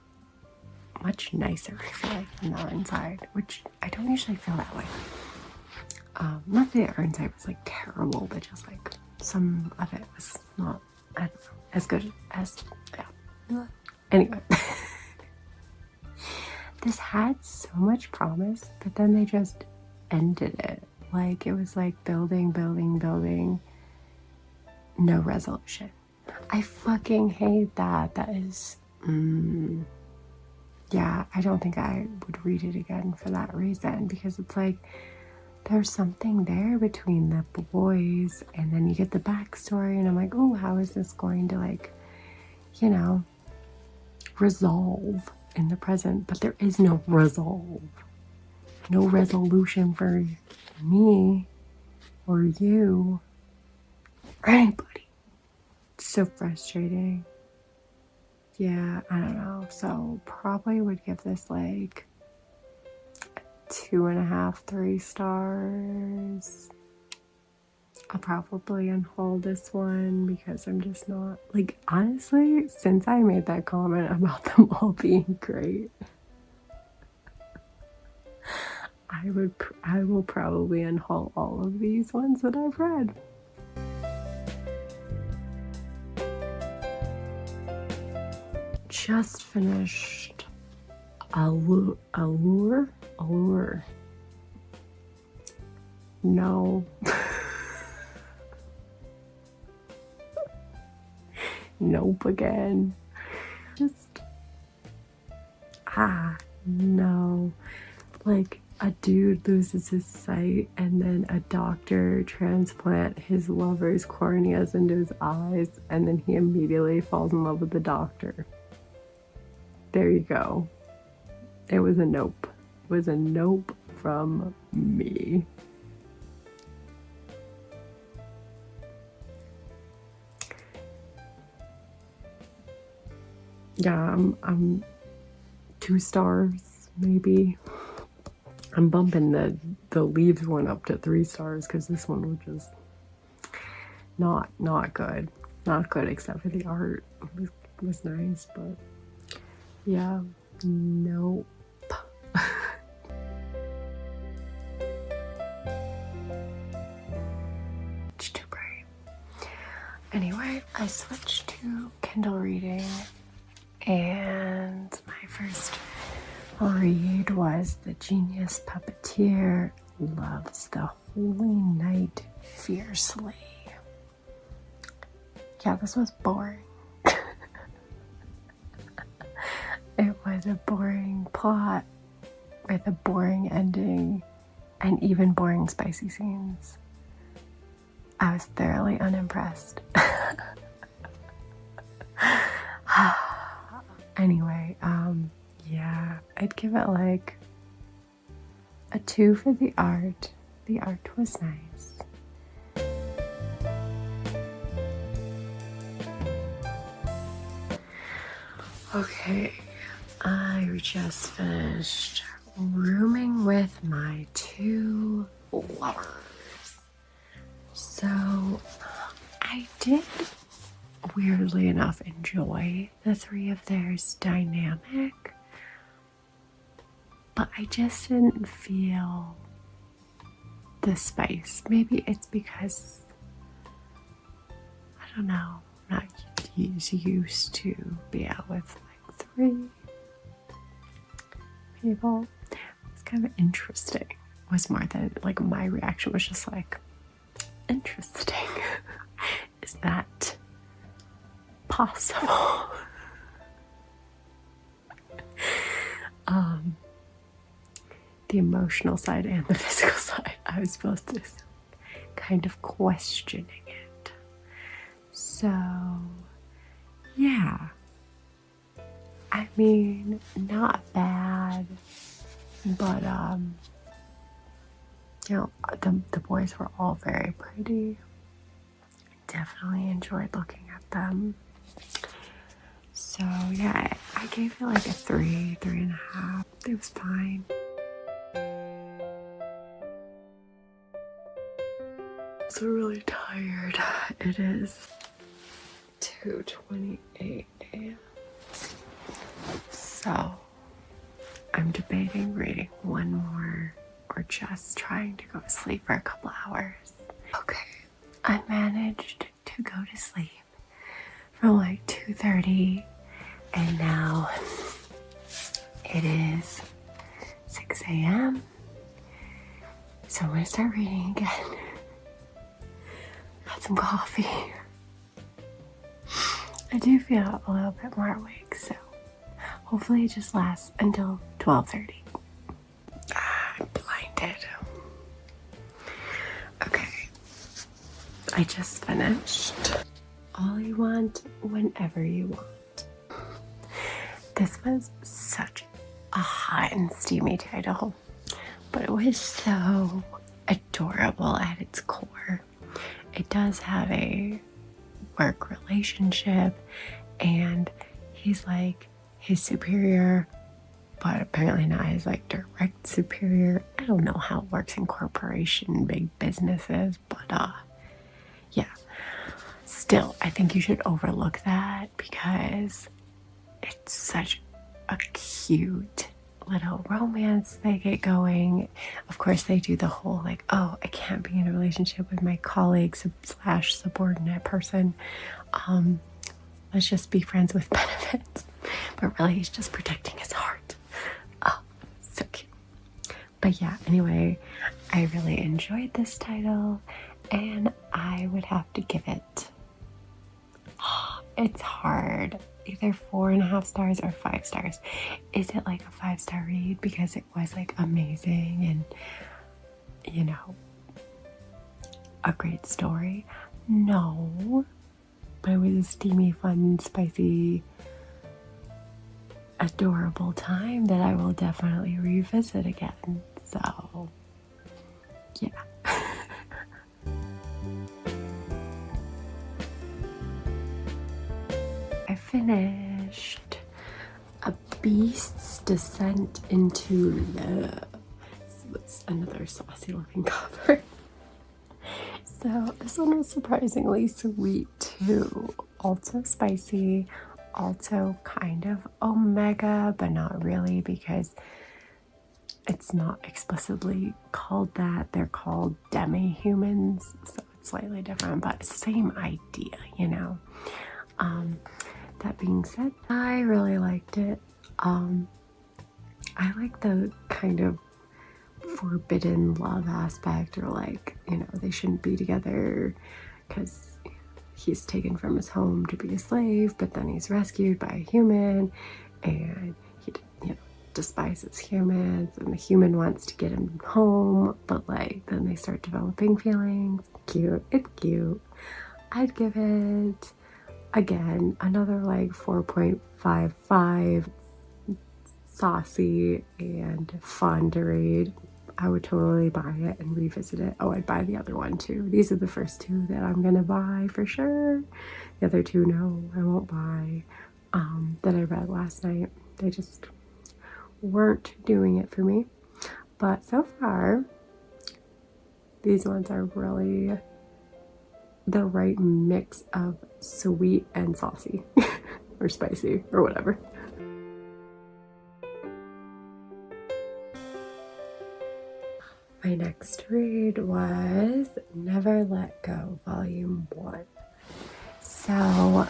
much nicer, I feel like, than the art inside, which I don't usually feel that way. Not that the art inside was like terrible, but just like some of it was not, I don't know, as good as, yeah. Anyway. This had so much promise, but then they just ended it. Like, it was like building, no resolution. I fucking hate that. That is, yeah, I don't think I would read it again for that reason, because it's like, there's something there between the boys, and then you get the backstory, and I'm like, oh, how is this going to, like, you know, resolve in the present? But there is no resolve. No resolution for me or you or anybody. It's so frustrating. Yeah, I don't know. So probably would give this like 2.5, 3 stars. I'll probably unhaul this one because I'm just not, like, honestly, since I made that comment about them all being great, I will probably unhaul all of these ones that I've read. Just finished Allure? No. Nope again. Just, no. Like, a dude loses his sight and then a doctor transplant his lover's corneas into his eyes, and then he immediately falls in love with the doctor. There you go. It was a nope. It was a nope from me. yeah, I'm 2 stars maybe. I'm bumping the leaves one up to 3 stars because this one was just not good. Not good except for the art. It was nice, but yeah, nope. It's too bright. Anyway, I switched to Kindle reading, and my first read was The Genius Puppeteer Loves the Holy Night Fiercely. Yeah, this was boring. It was a boring plot with a boring ending and even boring spicy scenes. I was thoroughly unimpressed. Anyway, yeah, I'd give it like a 2 for the art. The art was nice. Okay, I just finished rooming with my 2 lovers. So I did, weirdly enough, enjoy the 3 of theirs dynamic, but I just didn't feel the spice. Maybe it's because, I don't know, I'm not used to be out with like 3 people. It's kind of interesting. It was more than like my reaction was just like, interesting. Is that possible? The emotional side and the physical side, I was supposed to kind of questioning it. So yeah, I mean, not bad, but you know, the boys were all very pretty. Definitely enjoyed looking at them. So yeah, I gave it like a 3, 3.5. It was fine. So really tired. It is 2:28 a.m. So I'm debating reading one more or just trying to go to sleep for a couple hours. Okay, I managed to go to sleep from like 2:30, and now it is 6 a.m. So I'm gonna start reading again. Got some coffee. I do feel a little bit more awake, so hopefully it just lasts until 12:30. I'm blinded. Okay, I just finished All You Want Whenever You Want. This was such a hot and steamy title, but it was so adorable at its core. It does have a work relationship, and he's like his superior, but apparently not his like direct superior. I don't know how it works in corporation, big businesses, but yeah. Still, I think you should overlook that because it's such a cute little romance they get going. Of course, they do the whole like, oh, I can't be in a relationship with my colleague / subordinate person. Let's just be friends with benefits. But really, he's just protecting his heart. Oh, so cute. But yeah, anyway, I really enjoyed this title, and I would have to give it, it's hard, either 4.5 stars or 5 stars. Is it like a 5-star read because it was like amazing and, you know, a great story? No, but it was a steamy, fun, spicy, adorable time that I will definitely revisit again. So yeah. I finished Beast's Descent into Love. So it's another saucy looking cover. So this one was surprisingly sweet too. Also spicy, also kind of omega, but not really because it's not explicitly called that. They're called demi-humans, so it's slightly different, but same idea, you know. That being said, I really liked it. I like the kind of forbidden love aspect, or like, you know, they shouldn't be together because he's taken from his home to be a slave, but then he's rescued by a human, and he, you know, despises humans, and the human wants to get him home, but like then they start developing feelings. Cute. It's cute. I'd give it, again, another like 4.55. Saucy and fun to read. I would totally buy it and revisit it. Oh, I'd buy the other one too. These are the first two that I'm gonna buy for sure. The other two, no, I won't buy. That I read last night. They just weren't doing it for me. But so far, these ones are really the right mix of sweet and saucy or spicy or whatever. My next read was Never Let Go, Volume 1. So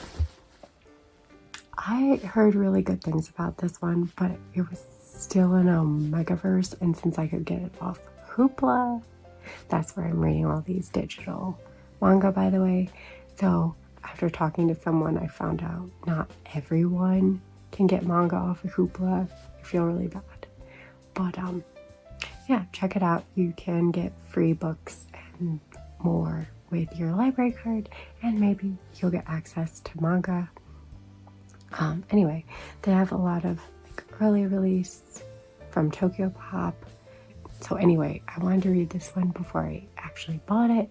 I heard really good things about this one, but it was still in Omegaverse, and since I could get it off Hoopla, that's where I'm reading all these digital manga, by the way. So after talking to someone, I found out not everyone can get manga off of Hoopla. I feel really bad. But yeah, check it out. You can get free books and more with your library card, and maybe you'll get access to manga. Anyway, they have a lot of like early release from Tokyo Pop. So anyway, I wanted to read this one before I actually bought it.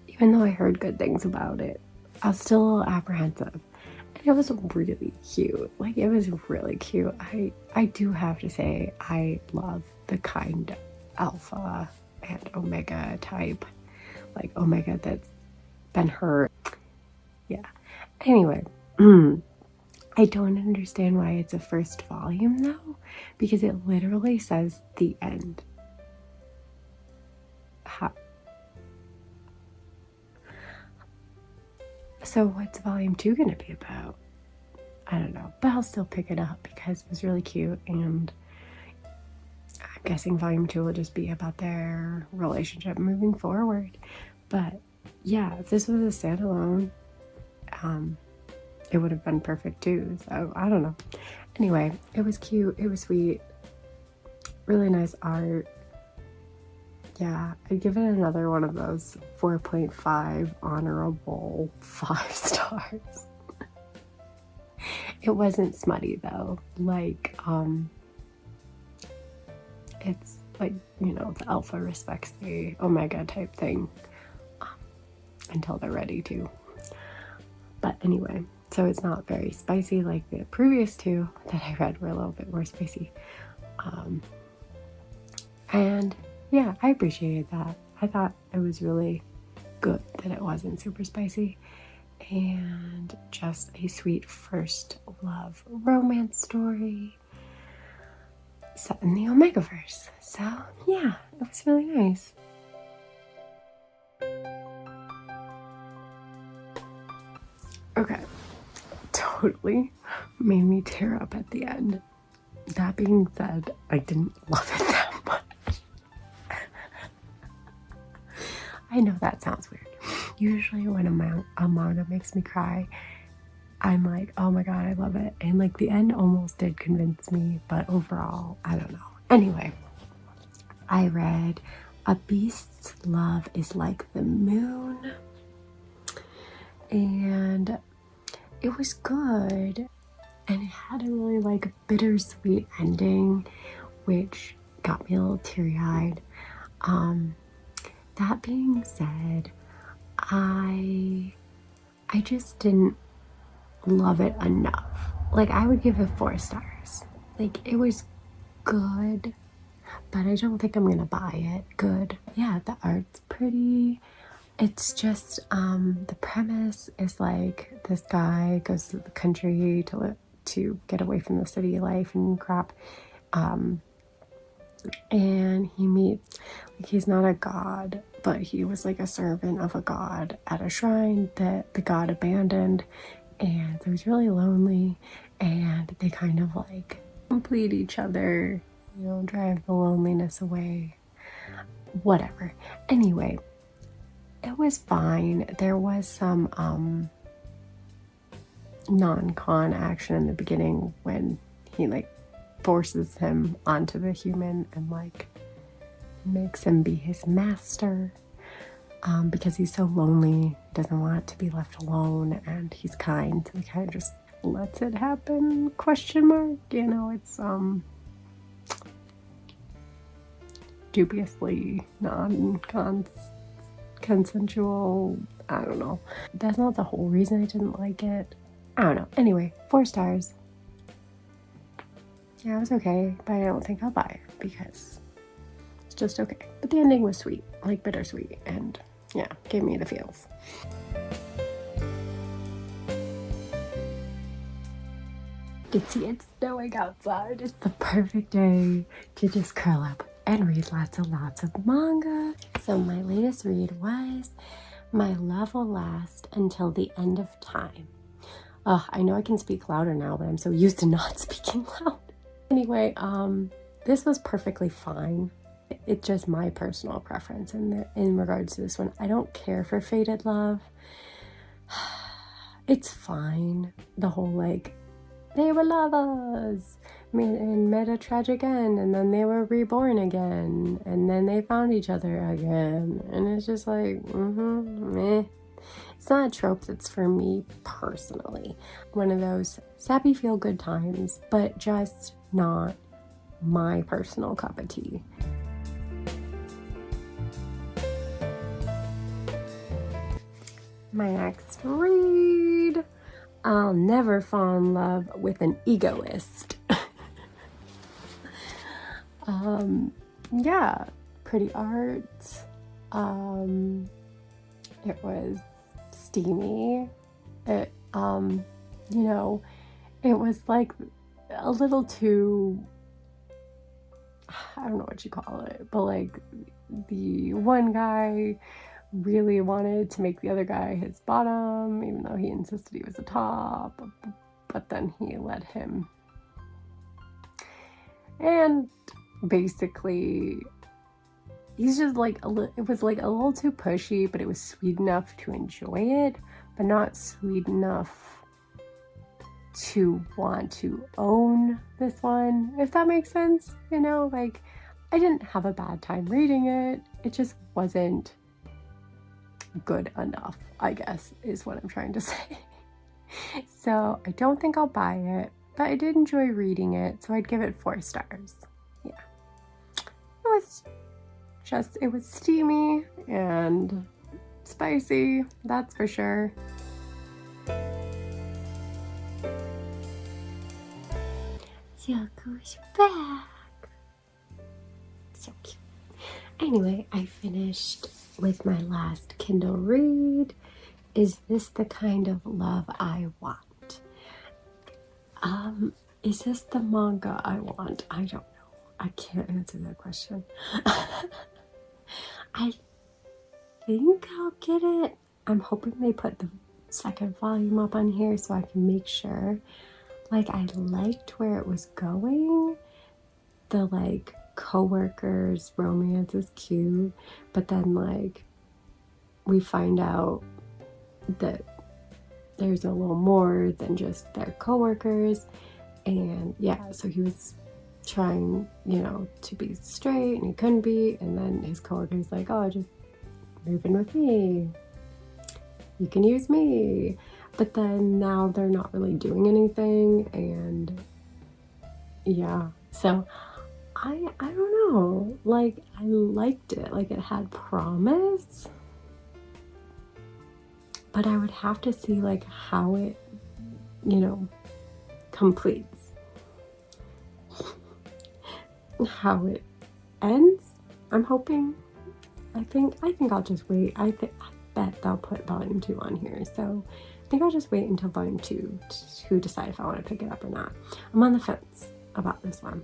Even though I heard good things about it, I was still a little apprehensive. And it was really cute. Like, it was really cute. I do have to say, I love the kind alpha and omega type. Like omega that's been hurt. Yeah. Anyway, I don't understand why it's a first volume though, because it literally says the end. So what's volume 2 gonna be about? I don't know, but I'll still pick it up because it was really cute, and I'm guessing volume 2 will just be about their relationship moving forward. But yeah, if this was a standalone, it would have been perfect too. So I don't know. Anyway, it was cute, it was sweet, really nice art. Yeah, I'd give it another one of those 4.5 honorable 5 stars. It wasn't smutty though. Like, it's like, you know, the alpha respects the omega type thing until they're ready to. But anyway, so it's not very spicy like the previous two that I read were a little bit more spicy. And yeah, I appreciated that. I thought it was really good that it wasn't super spicy, and just a sweet first love romance story set in the Omegaverse. So yeah, it was really nice. Okay, totally made me tear up at the end. That being said, I didn't love it that much. I know that sounds weird. Usually when a manga makes me cry, I'm like, oh my god, I love it. And like the end almost did convince me, but overall, I don't know. Anyway, I read A Beast's Love is Like the Moon, and it was good. And it had a really like bittersweet ending, which got me a little teary-eyed. That being said, I just didn't love it enough. Like, I would give it 4 stars. Like, it was good, but I don't think I'm gonna buy it. Good. Yeah, the art's pretty. It's just, the premise is like this guy goes to the country to get away from the city life and crap. And he meets, like, he's not a god, but he was like a servant of a god at a shrine that the god abandoned. And so he's really lonely, and they kind of like complete each other, you know, drive the loneliness away. Whatever. Anyway, it was fine. There was some non-con action in the beginning when he like forces him onto the human and like makes him be his master, because he's so lonely, doesn't want to be left alone, and he's kind, so he kind of just lets it happen, question mark. You know, it's dubiously non-consensual. I don't know. That's not the whole reason I didn't like it. I don't know. Anyway, 4 stars. Yeah, it was okay, but I don't think I'll buy it because it's just okay. But the ending was sweet, like bittersweet, and yeah, gave me the feels. You can see it's snowing outside. It's the perfect day to just curl up and read lots and lots of manga. So my latest read was My Love Will Last Until the End of Time. I know I can speak louder now, but I'm so used to not speaking loud. Anyway, this was perfectly fine. It's just my personal preference in regards to this one. I don't care for fated love. It's fine. The whole like, they were lovers and met a tragic end, and then they were reborn again, and then they found each other again, and it's just like, meh. It's not a trope that's for me personally. One of those sappy feel good times, but just not my personal cup of tea. My next read, I'll Never Fall in Love with an Egoist. Yeah, pretty art. It was steamy. It, you know, it was like a little too, I don't know what you call it, but like the one guy really wanted to make the other guy his bottom, even though he insisted he was the top, but then he let him. And basically, he's just like, it was like a little too pushy, but it was sweet enough to enjoy it, but not sweet enough to want to own this one, if that makes sense. You know, like, I didn't have a bad time reading it. It just wasn't good enough, I guess, is what I'm trying to say. So I don't think I'll buy it, but I did enjoy reading it, so I'd give it 4 stars. Yeah. It was steamy and spicy, that's for sure. So goes back. So cute. Anyway, I finished with my last Kindle read. Is this the kind of love I want? Is this the manga I want? I don't know. I can't answer that question. I think I'll get it. I'm hoping they put the 2nd volume up on here so I can make sure. Like, I liked where it was going. The like co-workers romance is cute, but then like we find out that there's a little more than just their co-workers. And yeah, so he was trying, you know, to be straight and he couldn't be, and then his co-worker's like, oh, just move in with me, you can use me. But then now they're not really doing anything, and yeah, so I don't know, like, I liked it, like it had promise, but I would have to see like how it, you know, completes. how it ends. I'm hoping. I think I'll just wait. I bet they'll put volume 2 on here, so I think I'll just wait until volume 2 to decide if I want to pick it up or not. I'm on the fence about this one.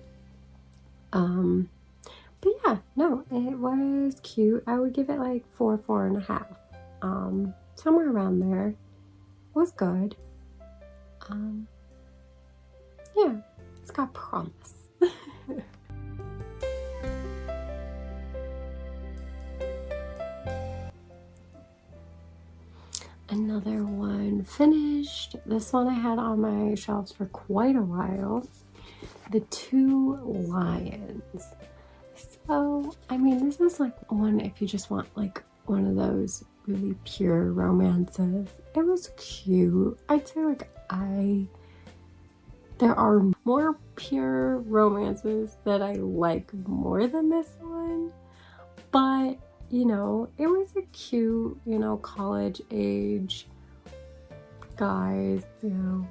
But yeah, no, it was cute. I would give it like 4.5. Somewhere around there. It was good. Yeah, it's got promise. Another one finished. This one I had on my shelves for quite a while. The Two Lions. So, I mean, this is like one if you just want like one of those really pure romances. It was cute. I'd say like there are more pure romances that I like more than this one, but you know, it was a cute, you know, college age guys, you know,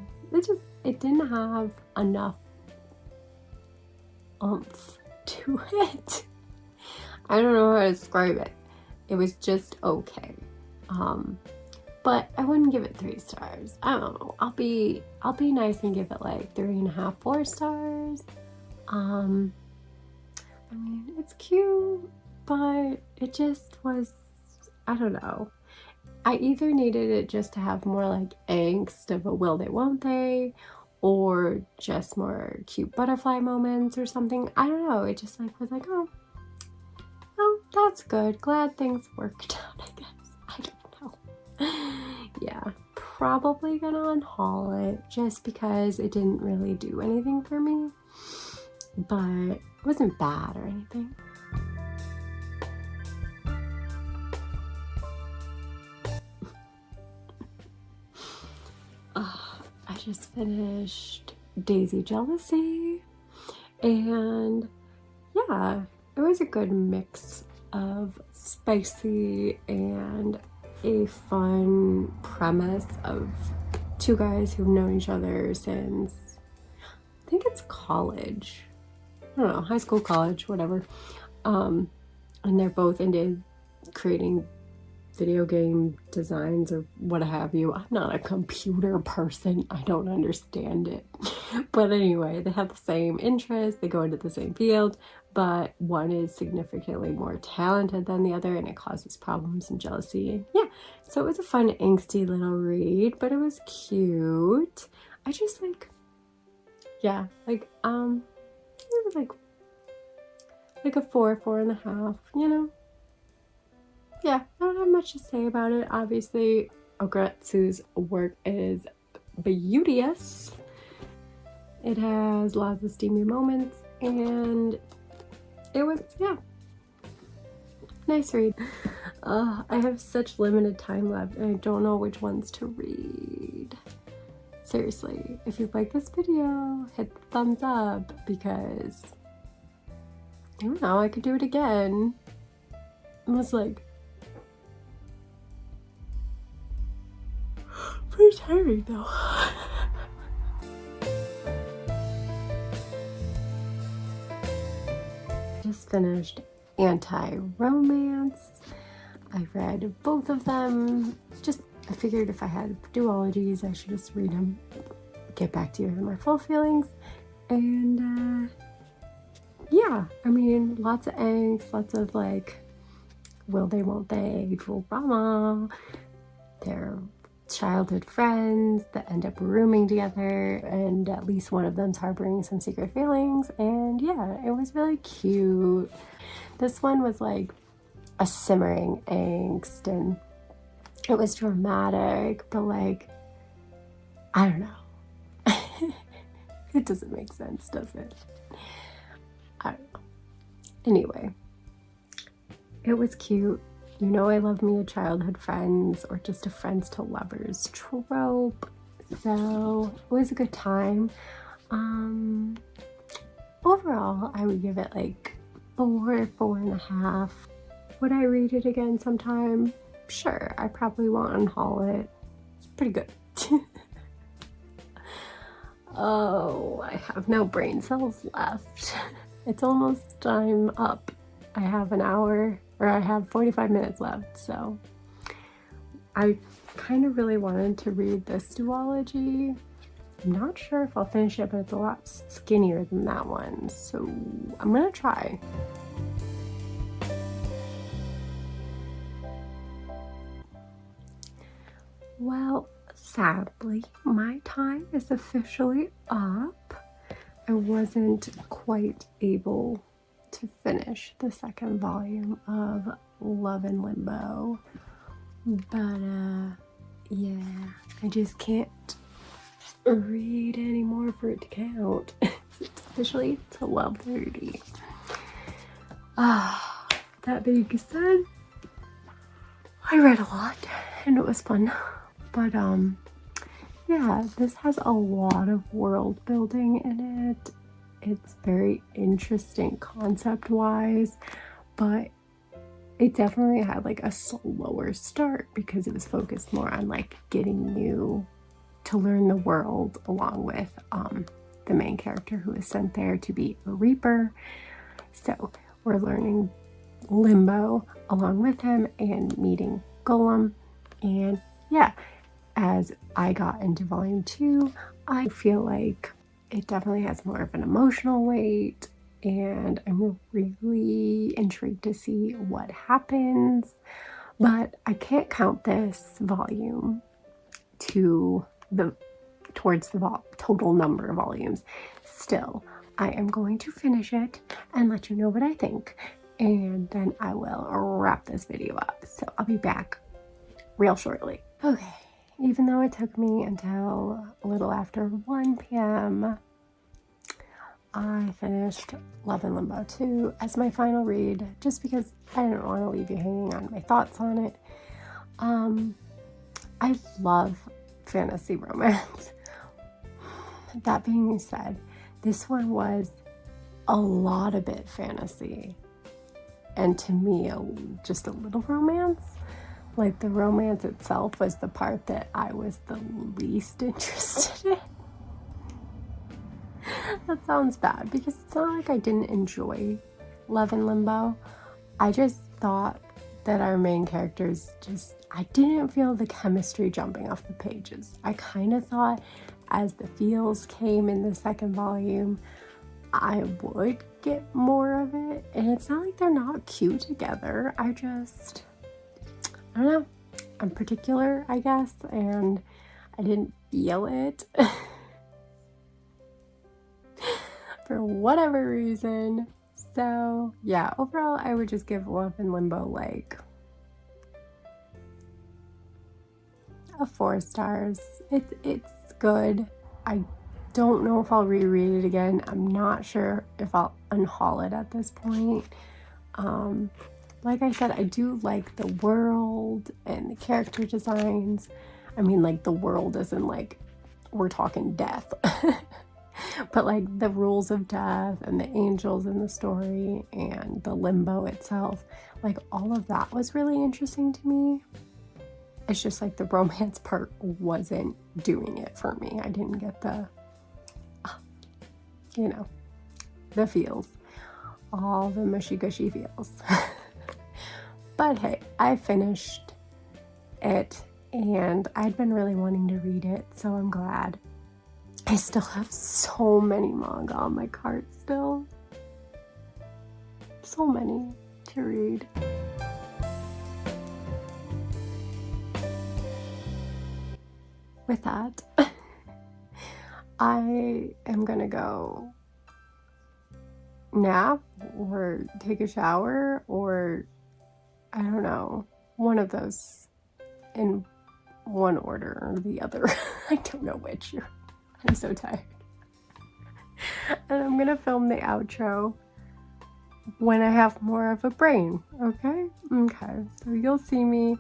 it didn't have enough oomph to it. I don't know how to describe it. It was just okay. But I wouldn't give it 3 stars. I don't know. I'll be nice and give it like 3.5, 4 stars. I mean, it's cute, but it just was, I don't know. I either needed it just to have more like angst of a will they, won't they, or just more cute butterfly moments or something. I don't know. It just like was like, oh, that's good. Glad things worked out, I guess. I don't know. Yeah, probably gonna unhaul it just because it didn't really do anything for me, but it wasn't bad or anything. I just finished Daisy Jealousy, and yeah, it was a good mix of spicy and a fun premise of 2 guys who've known each other since, I think it's college. I don't know, high school, college, whatever. And they're both into creating video game designs or what have you. I'm not a computer person. I don't understand it. But anyway, they have the same interests. They go into the same field, but one is significantly more talented than the other, and it causes problems and jealousy. And yeah, so it was a fun, angsty little read, but it was cute. I just like, yeah, like, it was like a 4, 4.5, you know? Yeah, I don't have much to say about it. Obviously, Ogretsu's work is beauteous. It has lots of steamy moments, and it was, yeah, nice read. I have such limited time left, and I don't know which ones to read. Seriously, if you like this video, hit the thumbs up, because, I don't know, I could do it again. It was like, pretty tiring though. Just finished Anti-Romance. I read both of them. I figured if I had duologies, I should just read them, get back to you with my full feelings. And yeah, I mean, lots of angst, lots of like, will they, won't they, drama. They're childhood friends that end up rooming together, and at least one of them's harboring some secret feelings, and yeah, it was really cute. This one was like a simmering angst, and it was dramatic, but like, I don't know. It doesn't make sense, does it? I don't know. Anyway, it was cute. You know, I love me a childhood friends or just a friends to lovers trope, so it was a good time. Overall, I would give it like 4, 4.5. Would I read it again sometime? Sure, I probably won't unhaul it. It's pretty good. Oh, I have no brain cells left. It's almost time up. I have an hour, or I have 45 minutes left, so I kind of really wanted to read this duology. I'm not sure if I'll finish it, but it's a lot skinnier than that one, so I'm gonna try. Well, sadly, my time is officially up. I wasn't quite able to finish the second volume of Love in Limbo, but yeah, I just can't read anymore for it to count. It's officially 12:30. That being said, I read a lot and it was fun, but yeah, this has a lot of world building in it. It's very interesting concept wise, but it definitely had like a slower start because it was focused more on like getting you to learn the world along with the main character who is sent there to be a reaper. So we're learning Limbo along with him and meeting Golem. And yeah, as I got into volume 2, I feel like it definitely has more of an emotional weight, and I'm really intrigued to see what happens. But I can't count this volume towards the total number of volumes. Still, I am going to finish it and let you know what I think, and then I will wrap this video up. So I'll be back real shortly. Okay, even though it took me until a little after 1 p.m., I finished Love in Limbo 2 as my final read, just because I didn't want to leave you hanging on my thoughts on it. I love fantasy romance. That being said, this one was a lot of it fantasy, and to me, just a little romance. Like, the romance itself was the part that I was the least interested in. That sounds bad, because it's not like I didn't enjoy Love in Limbo. I just thought that our main characters I didn't feel the chemistry jumping off the pages. I kind of thought as the feels came in the second volume, I would get more of it. And it's not like they're not cute together. I don't know. I'm particular, I guess, and I didn't feel it. For whatever reason. So yeah, overall I would just give Love in Limbo like a 4 stars. It's good. I don't know if I'll reread it again. I'm not sure if I'll unhaul it at this point. Like I said, I do like the world and the character designs. I mean, like, the world isn't like we're talking death. But like the rules of death and the angels in the story and the limbo itself, like all of that was really interesting to me. It's just like the romance part wasn't doing it for me. I didn't get the, the feels, all the mushy gushy feels. But hey, I finished it and I'd been really wanting to read it, so I'm glad. I still have so many manga on my cart still. So many to read. With that, I am gonna go nap or take a shower or I don't know, one of those in one order or the other. I don't know which. I'm so tired. And I'm gonna film the outro when I have more of a brain, okay? Okay, so you'll see me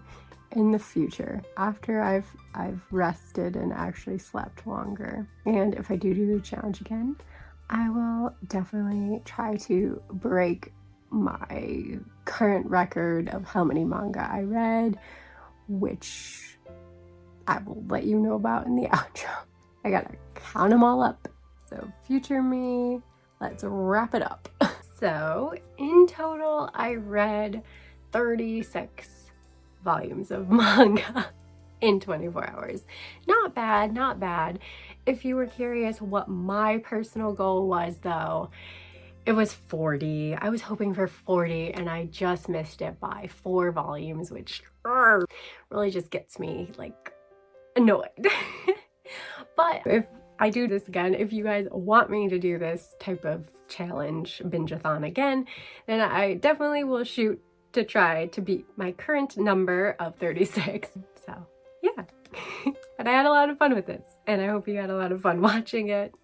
in the future after I've rested and actually slept longer. And if I do the challenge again, I will definitely try to break my current record of how many manga I read, which I will let you know about in the outro. I gotta count them all up. So future me, let's wrap it up. So in total, I read 36 volumes of manga in 24 hours. Not bad, not bad. If you were curious what my personal goal was though, it was 40. I was hoping for 40 and I just missed it by 4 volumes, which really just gets me like annoyed. But if I do this again, if you guys want me to do this type of challenge binge-a-thon again, then I definitely will shoot to try to beat my current number of 36. So yeah, but I had a lot of fun with this and I hope you had a lot of fun watching it.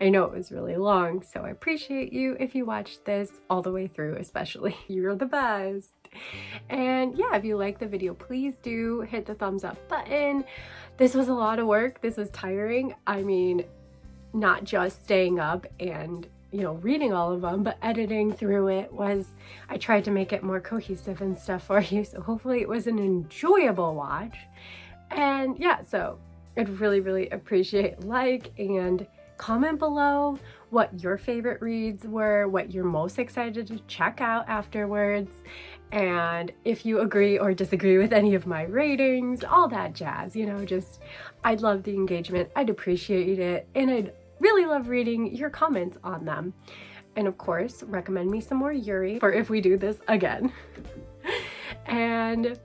I know it was really long, so I appreciate you if you watched this all the way through, especially. You're the best. And yeah, if you like the video, please do hit the thumbs up button. This was a lot of work. This was tiring. I mean, not just staying up and, you know, reading all of them, but editing through it was, I tried to make it more cohesive and stuff for you. So hopefully it was an enjoyable watch. And yeah, so I'd really, really appreciate like and comment below what your favorite reads were, what you're most excited to check out afterwards, and if you agree or disagree with any of my ratings, all that jazz, you know, just I'd love the engagement, I'd appreciate it, and I'd really love reading your comments on them. And of course, recommend me some more Yuri for if we do this again. And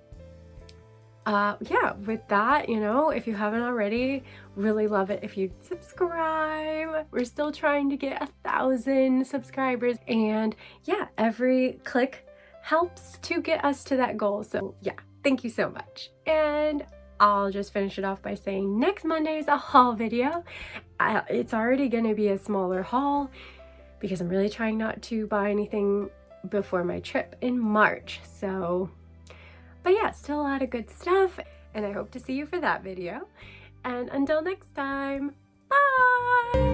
yeah, with that, you know, if you haven't already, really love it if you'd subscribe. We're still trying to get 1,000 subscribers, and yeah, every click helps to get us to that goal. So yeah, thank you so much. And I'll just finish it off by saying next Monday is a haul video. It's already gonna be a smaller haul because I'm really trying not to buy anything before my trip in March. So but yeah, still a lot of good stuff, and I hope to see you for that video. And until next time, bye!